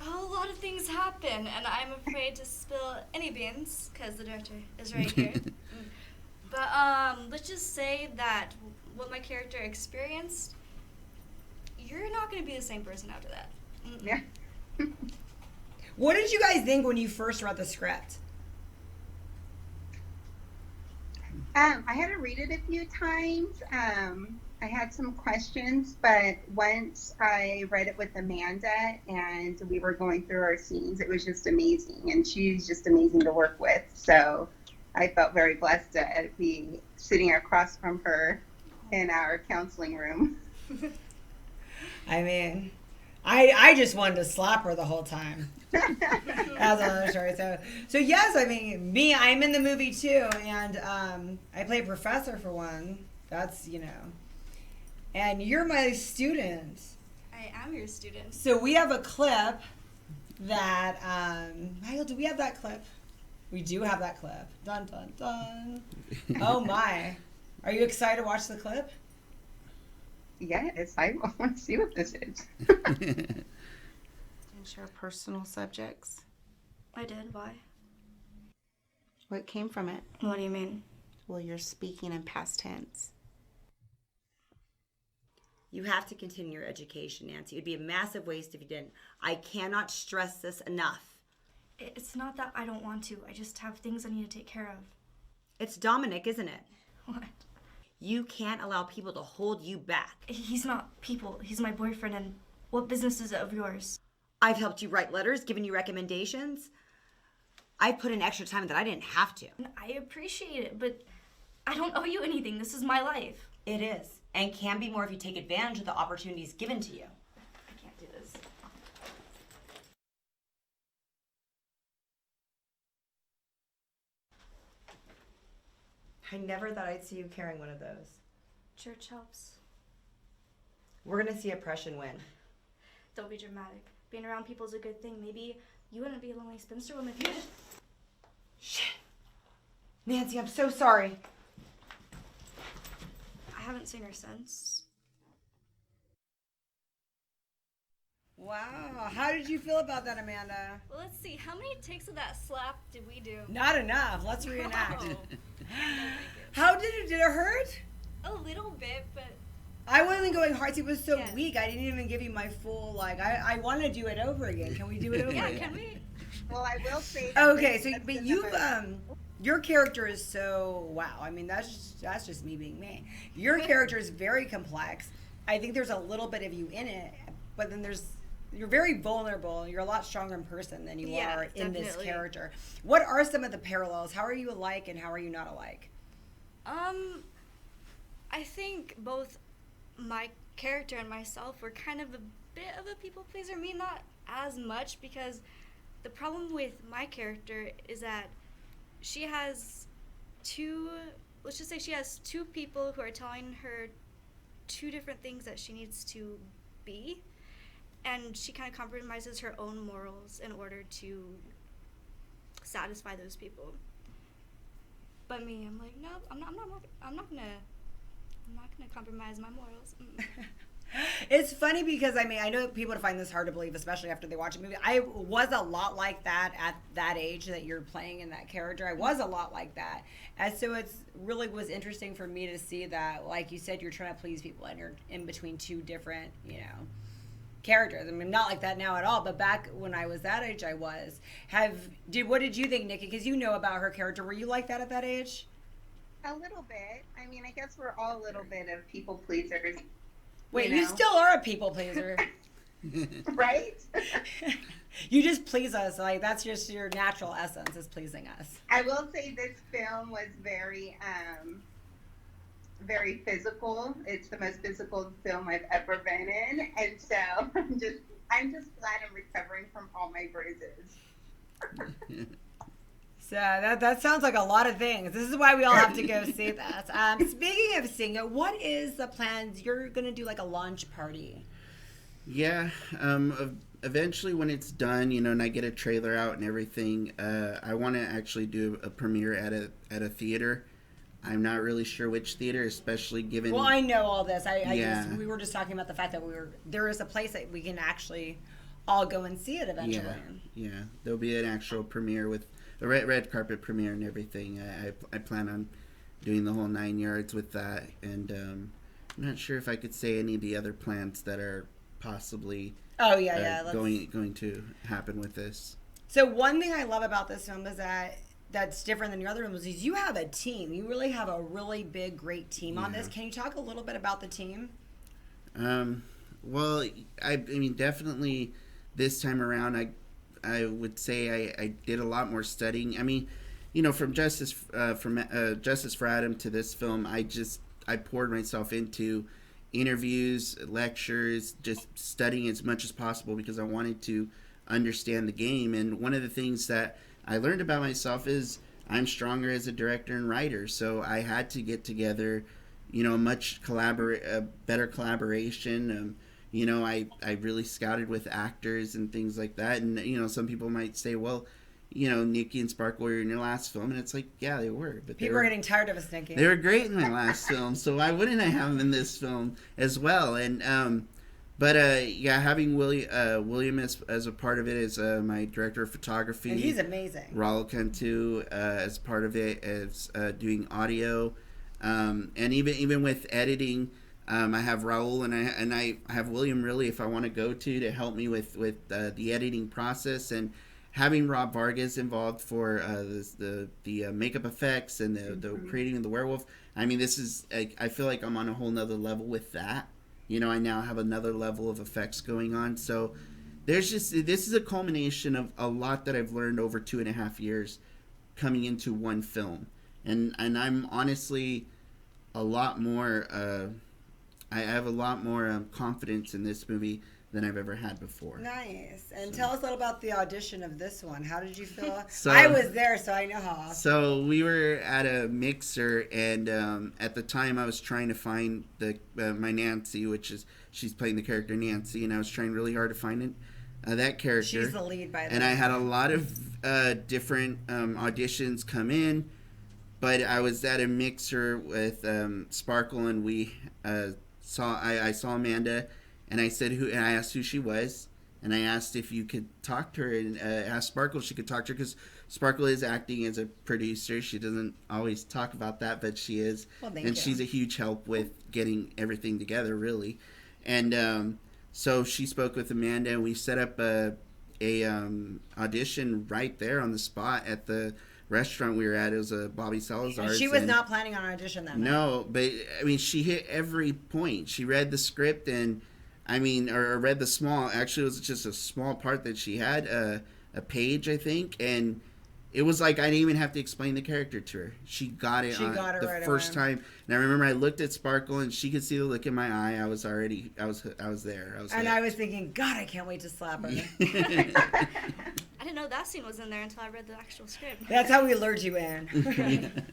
Speaker 15: A lot of things happen, and I'm afraid to spill any beans because the director is right here. But let's just say that what my character experienced, you're not going to be the same person after that.
Speaker 16: Yeah.
Speaker 1: What did you guys think when you first read the script?
Speaker 16: I had to read it a few times. I had some questions, but once I read it with Amanda and we were going through our scenes, it was just amazing. And she's just amazing to work with. So I felt very blessed to be sitting across from her in our counseling room.
Speaker 1: I mean, I just wanted to slap her the whole time. That's another story. So yes, I mean, I'm in the movie too, and I play a professor for one. That's, and you're my student.
Speaker 15: I am your student.
Speaker 1: So we have a clip that, Michael, do we have that clip? We do have that clip. Dun, dun, dun. Oh my. Are you excited to watch the clip?
Speaker 16: Yes, I want to see what this is.
Speaker 17: And share personal subjects.
Speaker 15: I did. Why?
Speaker 17: What came from it?
Speaker 15: What do you mean?
Speaker 17: Well, you're speaking in past tense.
Speaker 1: You have to continue your education, Nancy. It would be a massive waste if you didn't. I cannot stress this enough.
Speaker 15: It's not that I don't want to. I just have things I need to take care of.
Speaker 1: It's Dominic, isn't it?
Speaker 15: What?
Speaker 1: You can't allow people to hold you back.
Speaker 15: He's not people. He's my boyfriend, and what business is it of yours?
Speaker 1: I've helped you write letters, given you recommendations. I've put in extra time that I didn't have to.
Speaker 15: I appreciate it, but I don't owe you anything. This is my life.
Speaker 1: It is, and can be more if you take advantage of the opportunities given to you.
Speaker 15: I can't do this.
Speaker 1: I never thought I'd see you carrying one of those.
Speaker 15: Church helps.
Speaker 1: We're gonna see oppression win.
Speaker 15: Don't be dramatic. Being around people is a good thing. Maybe you wouldn't be a lonely spinster woman if you just...
Speaker 1: Shit. Nancy, I'm so sorry.
Speaker 15: I haven't seen her since.
Speaker 1: Wow. How did you feel about that, Amanda?
Speaker 15: Well, let's see. How many takes of that slap did we do?
Speaker 1: Not enough. Let's reenact.
Speaker 15: No.
Speaker 1: How did it? Did it hurt?
Speaker 15: A little bit, but...
Speaker 1: I wasn't going hard. It was so weak. I didn't even give you my full, I want to do it over again. Can we do it over again?
Speaker 15: Yeah, can we?
Speaker 16: Well, I will say...
Speaker 1: Okay, so, but you've, your character is so, wow. I mean, that's just me being me. Your character is very complex. I think there's a little bit of you in it, but then you're very vulnerable. You're a lot stronger in person than you are in this character. What are some of the parallels? How are you alike and how are you not alike?
Speaker 15: I think both my character and myself were kind of a bit of a people pleaser. Me, not as much, because the problem with my character is that she has let's just say she has two people who are telling her two different things that she needs to be, and she kind of compromises her own morals in order to satisfy those people. But me, I'm like, no, I'm not gonna compromise my morals.
Speaker 1: It's funny because, I mean, I know people find this hard to believe, especially after they watch a movie. I was a lot like that at that age that you're playing in that character. I was a lot like that. And so it's really was interesting for me to see that, like you said, you're trying to please people and you're in between two different, characters. I mean, not like that now at all, but back when I was that age, I was. What did you think, Nikki? Because you know about her character. Were you like that at that age?
Speaker 16: A little bit. I mean, I guess we're all a little bit of people pleasers.
Speaker 1: Wait, you still are a people pleaser.
Speaker 16: Right?
Speaker 1: You just please us. Like, that's just your natural essence, is pleasing us.
Speaker 16: I will say this film was very, very physical. It's the most physical film I've ever been in. And so I'm just glad I'm recovering from all my bruises.
Speaker 1: So that sounds like a lot of things. This is why we all have to go see that. Speaking of seeing it, what is the plans? You're going to do like a launch party.
Speaker 14: Yeah. Eventually when it's done, and I get a trailer out and everything, I want to actually do a premiere at a theater. I'm not really sure which theater, especially given...
Speaker 1: Well, I know all this. We were just talking about the fact that there is a place that we can actually all go and see it eventually.
Speaker 14: Yeah. There'll be an actual premiere with a red carpet premiere and everything. I plan on doing the whole 9 yards with that, and I'm not sure if I could say any of the other plans that are possibly going to happen with this.
Speaker 1: So one thing I love about this film is that that's different than your other movies is you have a team. You really have a really big, great team on this. Can you talk a little bit about the team?
Speaker 14: Well, I mean, definitely this time around, I would say I did a lot more studying. I mean, you know, from Justice for Adam to this film, I poured myself into interviews, lectures, just studying as much as possible because I wanted to understand the game. And one of the things that I learned about myself is I'm stronger as a director and writer. So I had to get together, you know, better collaboration. You know, I really scouted with actors and things like that. And, you know, some people might say, well, you know, Nikki and Sparkle were in your last film. And it's like, yeah, they were. But
Speaker 1: people are getting tired of us, Nikki.
Speaker 14: They were great in my last film. So why wouldn't I have them in this film as well? And, yeah, having William as a part of it as my director of photography.
Speaker 1: And he's amazing.
Speaker 14: Raul Cantu as part of it as doing audio. And even with editing, I have Raul and I have William really if I want to go to help me with the editing process, and having Rob Vargas involved for the makeup effects and the creating of the werewolf. I mean, this is I feel like I'm on a whole nother level with that. You know, I now have another level of effects going on. So this is a culmination of a lot that I've learned over 2.5 years coming into one film. And I'm honestly a lot more, I have a lot more confidence in this movie than I've ever had before.
Speaker 1: Nice. And tell us a little about the audition of this one. How did you feel?
Speaker 14: So,
Speaker 1: I was there, so I know how awesome.
Speaker 14: So we were at a mixer, and at the time I was trying to find my Nancy, she's playing the character Nancy, and I was trying really hard to find that character.
Speaker 1: She's the lead, by the way.
Speaker 14: And I had a lot of different auditions come in, but I was at a mixer with Sparkle, and I saw Amanda. And I asked who she was, and I asked if you could talk to her, and asked Sparkle if she could talk to her, because Sparkle is acting as a producer. She doesn't always talk about that, but she is.
Speaker 1: Well, thank you.
Speaker 14: She's a huge help with getting everything together, really. And so she spoke with Amanda, and we set up a audition right there on the spot at the restaurant we were at. It was a Bobby Salazar's.
Speaker 1: And she was not planning on an audition that night.
Speaker 14: No, but I mean, she hit every point. She read the script and. I mean, or read the small. Actually, it was just a small part that she had, a page, I think, and it was like I didn't even have to explain the character to her. She got it on the
Speaker 1: right
Speaker 14: first
Speaker 1: away.
Speaker 14: time. And I remember I looked at Sparkle, and she could see the look in my eye. I was there. I was
Speaker 1: and I was thinking, God, I can't wait to slap her.
Speaker 15: I didn't know that scene was in there until I read the actual script.
Speaker 1: That's how we lured you in.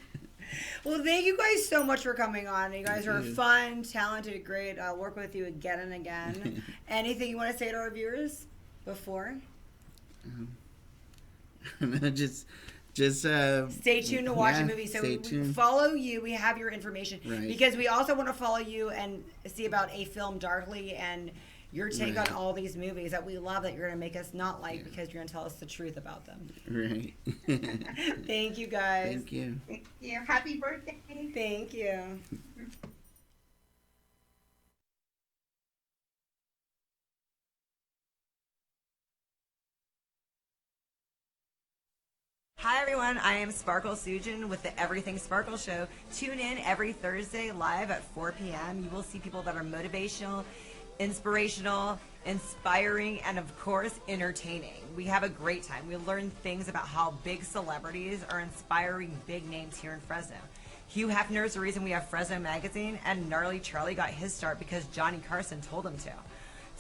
Speaker 1: Well, thank you guys so much for coming on. You guys are fun, talented, great. I'll work with you again and again. Anything you want to say to our viewers before?
Speaker 14: Just
Speaker 1: stay tuned to watch a movie. So we follow you. We have your information because we also want to follow you and see about A Film Darkly and your take on all these movies that we love that you're going to make us not like because you're going to tell us the truth about them.
Speaker 14: Right.
Speaker 1: Thank you, guys.
Speaker 14: Thank you.
Speaker 16: Thank you. Happy birthday.
Speaker 1: Thank you. Hi everyone, I am Sparkle Sujin with the Everything Sparkle Show. Tune in every Thursday live at 4 p.m. You will see people that are motivational, inspirational, inspiring, and of course, entertaining. We have a great time. We learn things about how big celebrities are inspiring big names here in Fresno. Hugh Hefner is the reason we have Fresno Magazine, and Gnarly Charlie got his start because Johnny Carson told him to.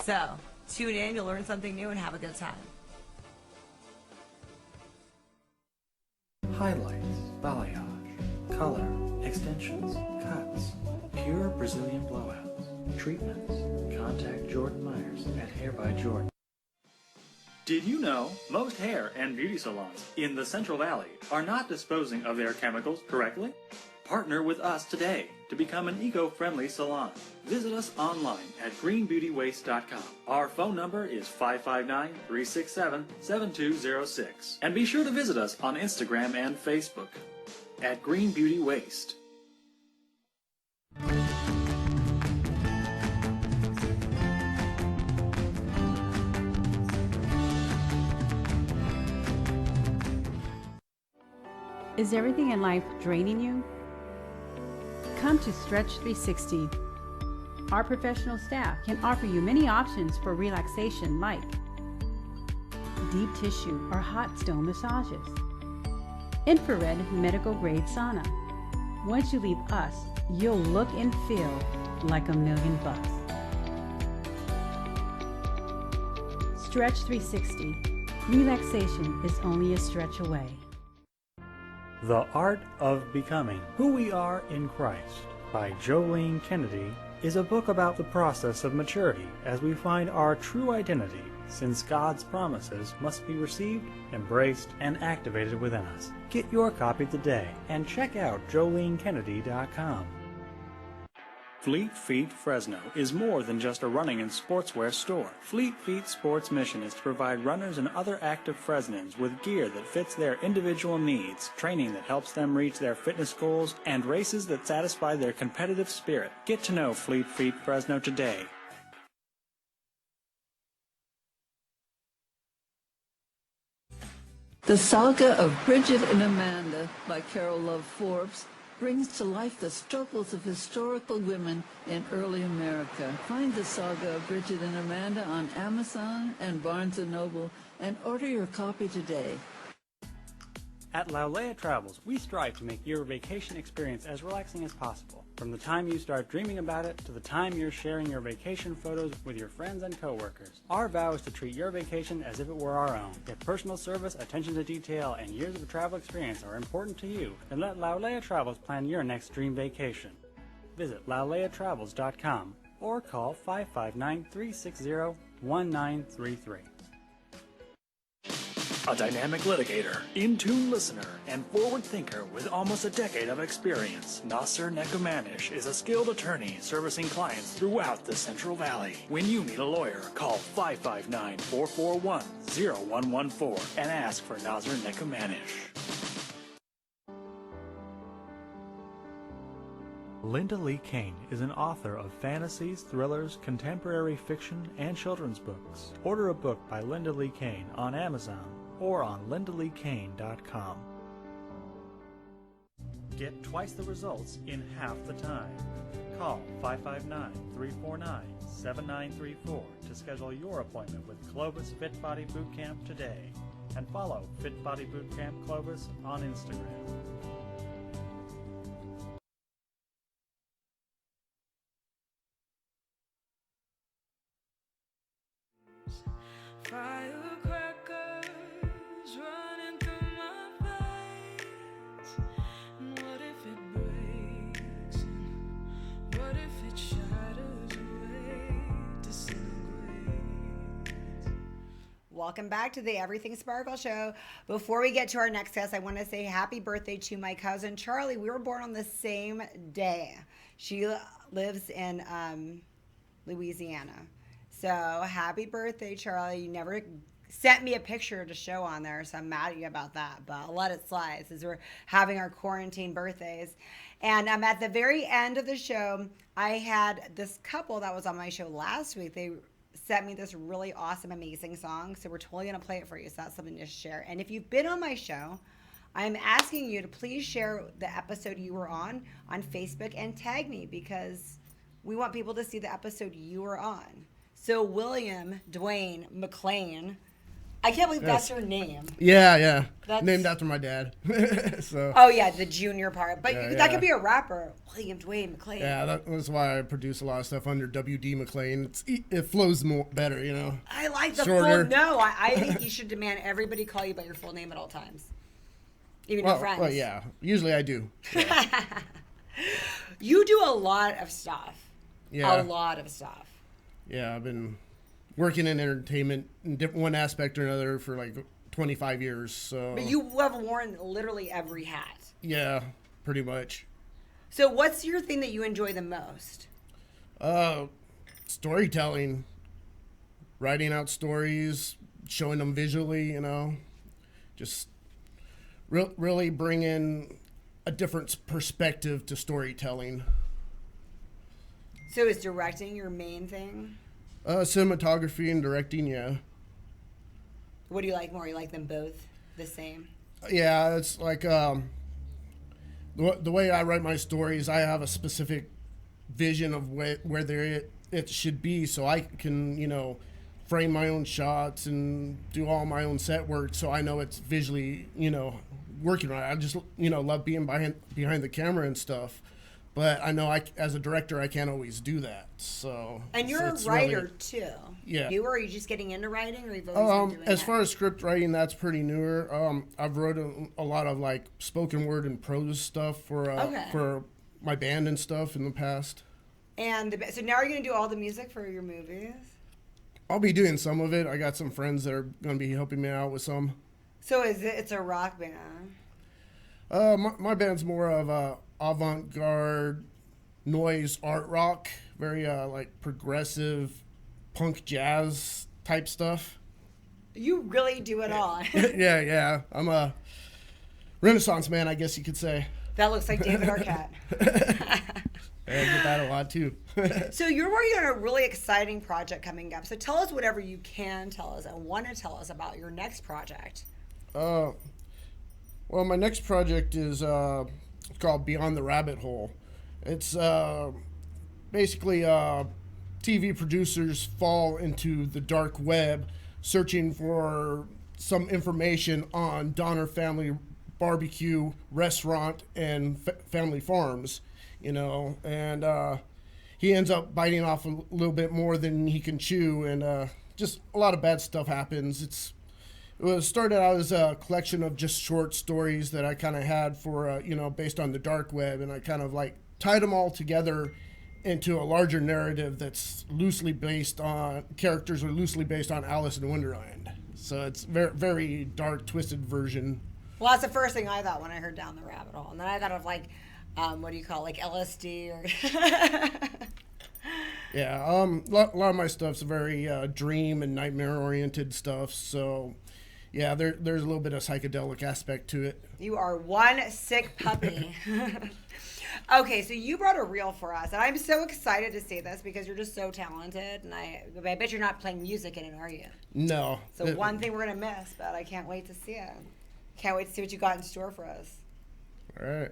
Speaker 1: So, tune in, you'll learn something new, and have a good time.
Speaker 5: Highlights, balayage, color, extensions, cuts, pure Brazilian blowouts, treatments. Contact Jordan Myers at Hair by Jordan.
Speaker 3: Did you know most hair and beauty salons in the Central Valley are not disposing of their chemicals correctly? Partner with us today to become an eco-friendly salon. Visit us online at greenbeautywaste.com. Our phone number is 559-367-7206. And be sure to visit us on Instagram and Facebook at Green Beauty Waste.
Speaker 18: Is everything in life draining you? Come to Stretch 360. Our professional staff can offer you many options for relaxation like deep tissue or hot stone massages, infrared medical grade sauna. Once you leave us, you'll look and feel like $1,000,000. Stretch 360. Relaxation is only a stretch away.
Speaker 3: The Art of Becoming Who We Are in Christ by Jolene Kennedy is a book about the process of maturity as we find our true identity, since God's promises must be received, embraced, and activated within us. Get your copy today and check out JoleneKennedy.com. Fleet Feet Fresno is more than just a running and sportswear store. Fleet Feet Sports' mission is to provide runners and other active Fresnans with gear that fits their individual needs, training that helps them reach their fitness goals, and races that satisfy their competitive spirit. Get to know Fleet Feet Fresno today.
Speaker 19: The Saga of Bridget and Amanda by Carol Love Forbes brings to life the struggles of historical women in early America. Find the Saga of Bridget and Amanda on Amazon and Barnes & Noble and order your copy today.
Speaker 3: At Laulea Travels, we strive to make your vacation experience as relaxing as possible. From the time you start dreaming about it to the time you're sharing your vacation photos with your friends and coworkers. Our vow is to treat your vacation as if it were our own. If personal service, attention to detail, and years of travel experience are important to you, then let Laulea Travels plan your next dream vacation. Visit lauleatravels.com or call 559-360-1933.
Speaker 5: A dynamic litigator, in-tune listener, and forward thinker with almost a decade of experience, Nasser Nekumanish is a skilled attorney servicing clients throughout the Central Valley. When you need a lawyer, call 559-441-0114 and ask for Nasser Nekumanish.
Speaker 3: Linda Lee Kane is an author of fantasies, thrillers, contemporary fiction, and children's books. Order a book by Linda Lee Kane on Amazon or on lindaleekane.com. Get twice the results in half the time. Call 559-349-7934 to schedule your appointment with Clovis Fit Body Bootcamp today. And follow Fit Body Bootcamp Clovis on Instagram.
Speaker 13: Firecrackers running through my veins. And what if it breaks? And what if it shatters away, disintegrates?
Speaker 1: Welcome back to the Everything Sparkle Show. Before we get to our next guest, I want to say happy birthday to my cousin Charlie. We were born on the same day. She lives in Louisiana. So happy birthday, Charlie. You never sent me a picture to show on there, so I'm mad at you about that, but I'll let it slide since we're having our quarantine birthdays. And at the very end of the show, I had this couple that was on my show last week. They sent me this really awesome, amazing song, so we're totally going to play it for you, so that's something to share. And if you've been on my show, I'm asking you to please share the episode you were on Facebook and tag me, because we want people to see the episode you were on. So William Dwayne McLain, I can't believe that's your name.
Speaker 20: Yeah.
Speaker 1: That's...
Speaker 20: named after my dad. So.
Speaker 1: Oh yeah, the junior part. But
Speaker 20: Yeah.
Speaker 1: that could be a rapper, William Dwayne McLain.
Speaker 20: Yeah, that's why I produce a lot of stuff under WD McLain. It flows more better, you know.
Speaker 1: I like the
Speaker 20: Shorter.
Speaker 1: full. No, I think you should demand everybody call you by your full name at all times, even your friends.
Speaker 20: Well, yeah. Usually I do. Yeah.
Speaker 1: You do a lot of stuff.
Speaker 20: Yeah.
Speaker 1: A lot of stuff.
Speaker 20: Yeah, I've been working in entertainment in one aspect or another for like 25 years. So.
Speaker 1: But you have worn literally every hat.
Speaker 20: Yeah, pretty much.
Speaker 1: So what's your thing that you enjoy the most?
Speaker 20: Storytelling. Writing out stories, showing them visually, you know. Just really bringing a different perspective to storytelling.
Speaker 1: So is directing your main thing?
Speaker 20: Cinematography and directing, yeah.
Speaker 1: What do you like more? You like them both the same?
Speaker 20: Yeah, it's like the way I write my stories, I have a specific vision of where it should be, so I can, frame my own shots and do all my own set work, so I know it's visually, working right. I just, love being behind the camera and stuff. But I know as a director, I can't always do that. So.
Speaker 1: And you're a writer too.
Speaker 20: Yeah.
Speaker 1: You are you just getting into writing, or you've always been doing
Speaker 20: as
Speaker 1: that?
Speaker 20: far as script writing, that's pretty newer. I've wrote a lot of like spoken word and prose stuff for my band and stuff in the past.
Speaker 1: And so now you're gonna do all the music for your movies.
Speaker 20: I'll be doing some of it. I got some friends that are gonna be helping me out with some.
Speaker 1: So it's a rock band?
Speaker 20: My band's more of a avant-garde noise art rock, very like progressive punk jazz type stuff.
Speaker 1: You really do it all.
Speaker 20: Yeah. I'm a Renaissance man, I guess you could say.
Speaker 1: That looks like David Arquette.
Speaker 20: I get that a lot too.
Speaker 1: So you're working on a really exciting project coming up. So tell us whatever you can tell us and want to tell us about your next project.
Speaker 20: Well, my next project is called Beyond the Rabbit Hole. It's basically TV producers fall into the dark web searching for some information on Donner Family Barbecue Restaurant and family farms, and he ends up biting off a little bit more than he can chew, and just a lot of bad stuff happens. It started out as a collection of just short stories that I kind of had for, based on the dark web, and I kind of like tied them all together into a larger narrative that's loosely based on Alice in Wonderland. So it's very, very dark, twisted version.
Speaker 1: Well, that's the first thing I thought when I heard Down the Rabbit Hole. And then I thought of like, what do you call it, like LSD or...
Speaker 20: Yeah, a lot of my stuff's very dream and nightmare-oriented stuff, so... Yeah, there's a little bit of psychedelic aspect to it.
Speaker 1: You are one sick puppy. Okay, so you brought a reel for us, and I'm so excited to see this because you're just so talented, and I bet you're not playing music in it, are you?
Speaker 20: No.
Speaker 1: So one thing we're going to miss, but I can't wait to see it. Can't wait to see what you got in store for us.
Speaker 20: All right.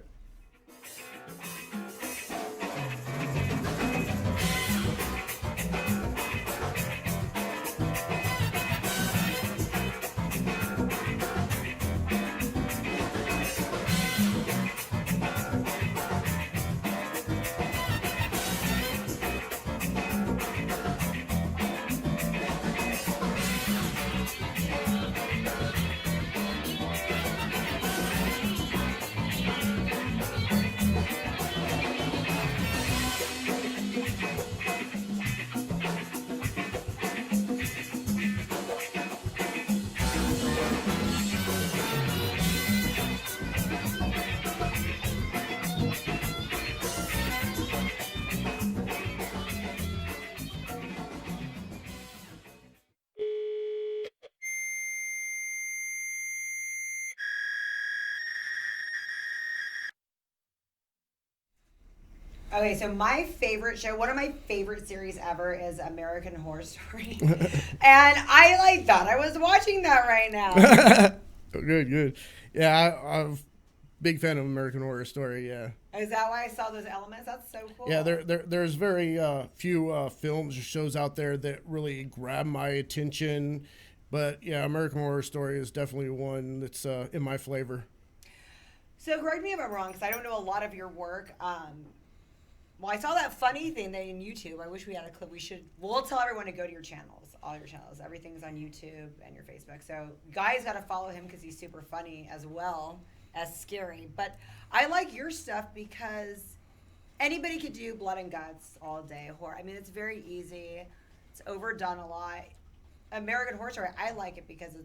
Speaker 1: Okay, so my favorite show, one of my favorite series ever is American Horror Story. And I thought I was watching that right now.
Speaker 20: Good. Yeah, I'm a big fan of American Horror Story, yeah.
Speaker 1: Is that why I saw those elements? That's so cool.
Speaker 20: Yeah, there's very few films or shows out there that really grab my attention. But yeah, American Horror Story is definitely one that's in my flavor.
Speaker 1: So correct me if I'm wrong, because I don't know a lot of your work. Well, I saw that funny thing that in YouTube. I wish we had a clip. We'll tell everyone to go to your channels, all your channels. Everything's on YouTube and your Facebook. So guys got to follow him because he's super funny as well as scary. But I like your stuff because anybody could do blood and guts all day horror. I mean, it's very easy. It's overdone a lot. American Horror Story, I like it because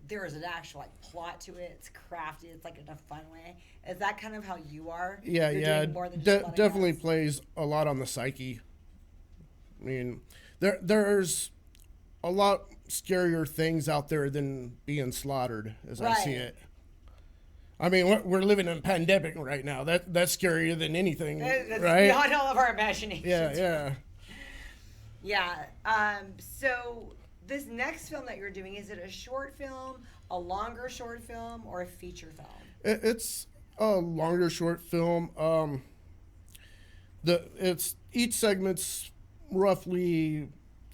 Speaker 1: there is an actual plot to it. It's crafty. It's in a fun way. Is that kind of how you are?
Speaker 20: Yeah,
Speaker 1: You're doing more than just
Speaker 20: definitely plays a lot on the psyche. I mean, there's a lot scarier things out there than being slaughtered, as I see it. I mean, we're living in a pandemic right now. That's scarier than anything,
Speaker 1: That's
Speaker 20: right?
Speaker 1: beyond all of our imaginations.
Speaker 20: Yeah.
Speaker 1: Yeah. So this next film that you're doing, is it a short film, a longer short film, or a feature film?
Speaker 20: It's a longer short film. Each segment's roughly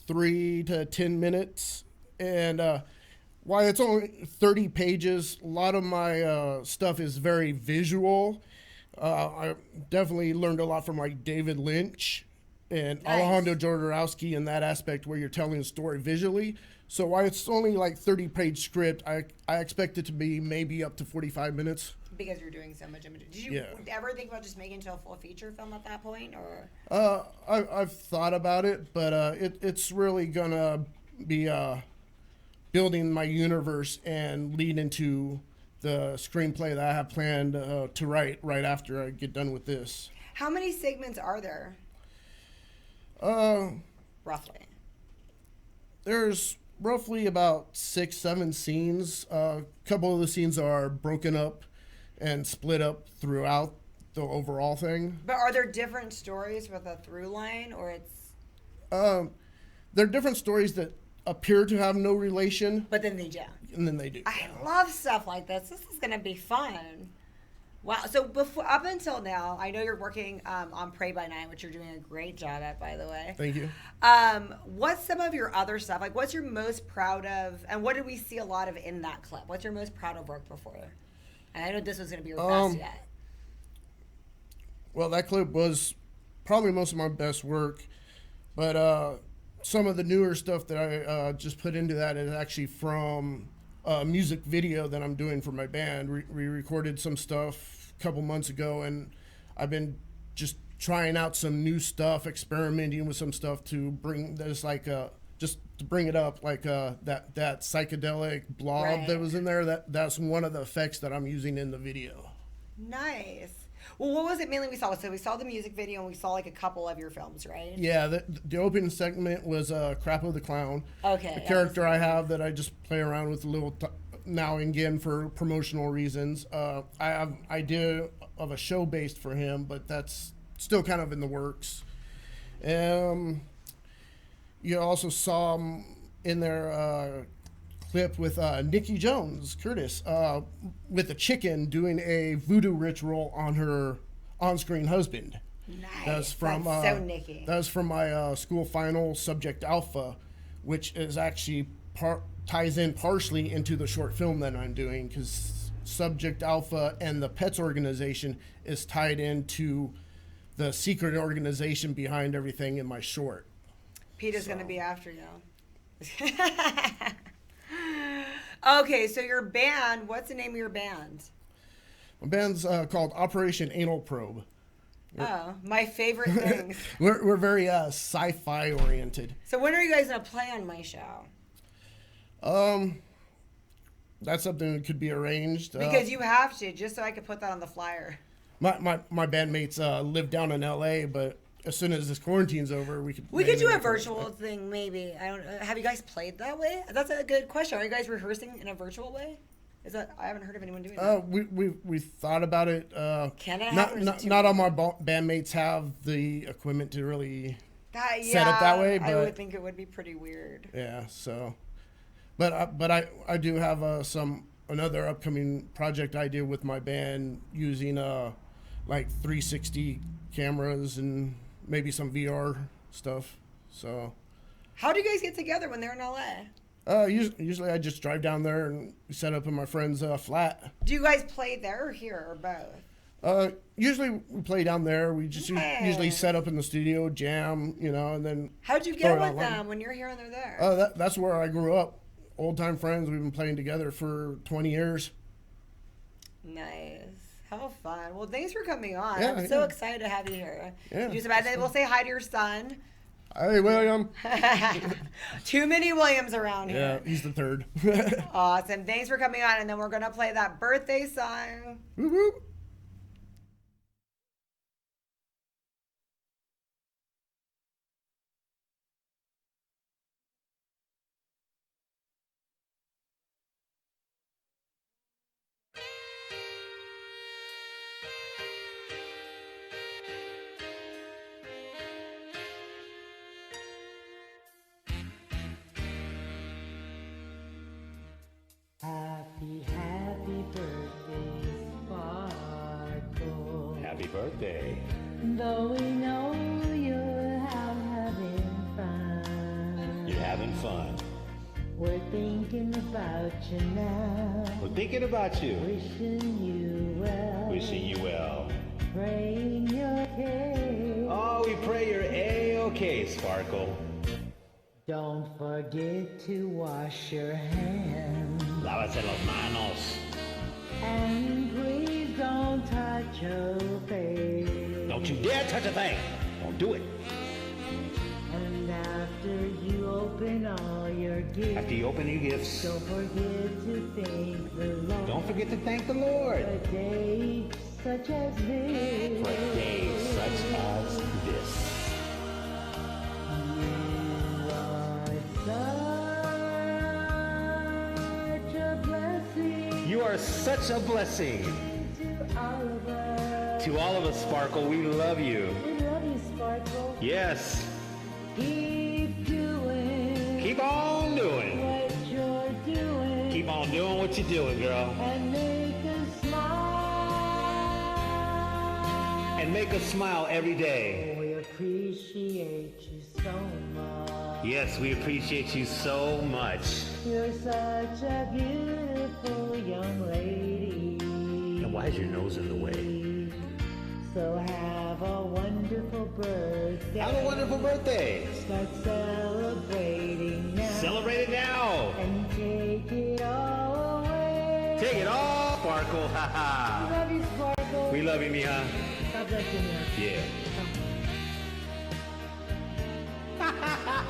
Speaker 20: 3 to 10 minutes, and while it's only 30 pages, a lot of my stuff is very visual. I definitely learned a lot from like David Lynch and Alejandro Jodorowsky in that aspect where you're telling a story visually. So while it's only like 30-page script, I expect it to be maybe up to 45 minutes.
Speaker 1: Because you're doing so much imagery. Did you ever think about just making it into a full feature film at that point, or?
Speaker 20: I've thought about it, but it's really gonna be building my universe and lead into the screenplay that I have planned to write right after I get done with this.
Speaker 1: How many segments are there? Roughly.
Speaker 20: There's roughly about 6-7 scenes. A couple of the scenes are broken up and split up throughout the overall thing.
Speaker 1: But are there different stories with a through line, or it's?
Speaker 20: There are different stories that appear to have no relation.
Speaker 1: But then they do.
Speaker 20: And then they do.
Speaker 1: I love stuff like this. This is gonna be fun. Wow. So up until now, I know you're working on Pray by Night, which you're doing a great job at, by the way.
Speaker 20: Thank you.
Speaker 1: What's some of your other stuff? Like, what's your most proud of, and what did we see a lot of in that clip? What's your most proud of work before? And I know this was going to be your best yet.
Speaker 20: Well, that clip was probably most of my best work, but some of the newer stuff that I just put into that is actually from a music video that I'm doing for my band. We recorded some stuff a couple months ago, and I've been just trying out some new stuff, experimenting with some stuff to bring this just to bring it up, like that psychedelic blob that was in there. That's one of the effects that I'm using in the video.
Speaker 1: Nice. Well, what was it mainly we saw? So we saw the music video and we saw like a couple of your films, right?
Speaker 20: Yeah, the opening segment was Crappo the Clown.
Speaker 1: Okay.
Speaker 20: The character I have that I just play around with a little now and again for promotional reasons. I have an idea of a show based for him, but that's still kind of in the works. You also saw in their clip with Nikki Jones, Curtis, with a chicken doing a voodoo ritual on her on-screen husband.
Speaker 1: Nice.
Speaker 20: That's from
Speaker 1: so Nikki.
Speaker 20: That was from my school final Subject Alpha, which is actually ties in partially into the short film that I'm doing, because Subject Alpha and the Pets organization is tied into the secret organization behind everything in my short.
Speaker 1: Peter's going to be after you. Okay, so your band, what's the name of your band?
Speaker 20: My band's called Operation Anal Probe.
Speaker 1: Oh, my favorite things.
Speaker 20: We're very sci-fi oriented.
Speaker 1: So when are you guys going to play on my show?
Speaker 20: That's something that could be arranged.
Speaker 1: Because you have to, just so I could put that on the flyer.
Speaker 20: My bandmates live down in LA, but as soon as this quarantine's over, we could
Speaker 1: do a virtual thing, maybe. I don't. Have you guys played that way? That's a good question. Are you guys rehearsing in a virtual way? I haven't heard of anyone doing that.
Speaker 20: We thought about it.
Speaker 1: Can it happen?
Speaker 20: Not all my bandmates have the equipment to really set up that way. But
Speaker 1: I would think it would be pretty weird.
Speaker 20: Yeah. So, but I do have another upcoming project idea with my band using like 360 cameras and maybe some VR stuff. So,
Speaker 1: how do you guys get together when they're in LA?
Speaker 20: Usually I just drive down there and set up in my friend's flat.
Speaker 1: Do you guys play there or here or both?
Speaker 20: Usually we play down there. We just usually set up in the studio, jam, and then.
Speaker 1: How'd you get with them when you're here and they're there?
Speaker 20: That's where I grew up. Old time friends. We've been playing together for 20 years.
Speaker 1: Nice. How fun. Well, thanks for coming on.
Speaker 20: Yeah,
Speaker 1: I'm so excited to have you here.
Speaker 20: Yeah.
Speaker 1: We'll say hi to your son.
Speaker 20: Hey, William.
Speaker 1: Too many Williams around
Speaker 20: Yeah,
Speaker 1: here.
Speaker 20: he's the third.
Speaker 1: Awesome. Thanks for coming on. And then we're going to play that birthday song.
Speaker 20: Woo woo.
Speaker 21: Happy, happy birthday, Spot. Happy birthday.
Speaker 13: Though we know you're out having fun,
Speaker 21: You're having fun.
Speaker 13: we're thinking about you now.
Speaker 21: We're thinking about you.
Speaker 13: Wishing you well.
Speaker 21: Wishing you well.
Speaker 13: Praying you're okay.
Speaker 21: Oh, we pray you're A-OK, Sparkle.
Speaker 13: Don't forget to wash your hands.
Speaker 21: Lávate las manos.
Speaker 13: And please don't touch your face.
Speaker 21: Don't you dare touch a thing. Don't do it.
Speaker 13: And after you open all your gifts,
Speaker 21: After you open your gifts,
Speaker 13: don't forget to thank the Lord.
Speaker 21: don't forget to thank the Lord.
Speaker 13: For days such as this.
Speaker 21: For days such as this. You are such a blessing to all of us, Sparkle. We love you.
Speaker 13: We love you, Sparkle.
Speaker 21: Yes.
Speaker 13: Keep doing.
Speaker 21: Keep on doing.
Speaker 13: What you're doing.
Speaker 21: Keep on doing what you're doing, girl.
Speaker 13: And make us smile.
Speaker 21: And make us smile every day.
Speaker 13: We appreciate you so much.
Speaker 21: Yes, we appreciate you so much.
Speaker 13: You're such a beautiful young lady.
Speaker 21: And why is your nose in the way?
Speaker 13: So have a wonderful birthday.
Speaker 21: Have a wonderful birthday.
Speaker 13: Start celebrating now.
Speaker 21: Celebrate it now.
Speaker 13: And take it all away.
Speaker 21: Take it all, Sparkle. Ha
Speaker 13: We love you, Sparkle.
Speaker 21: We love you, Mija.
Speaker 13: God bless you, Mija.
Speaker 21: Yeah.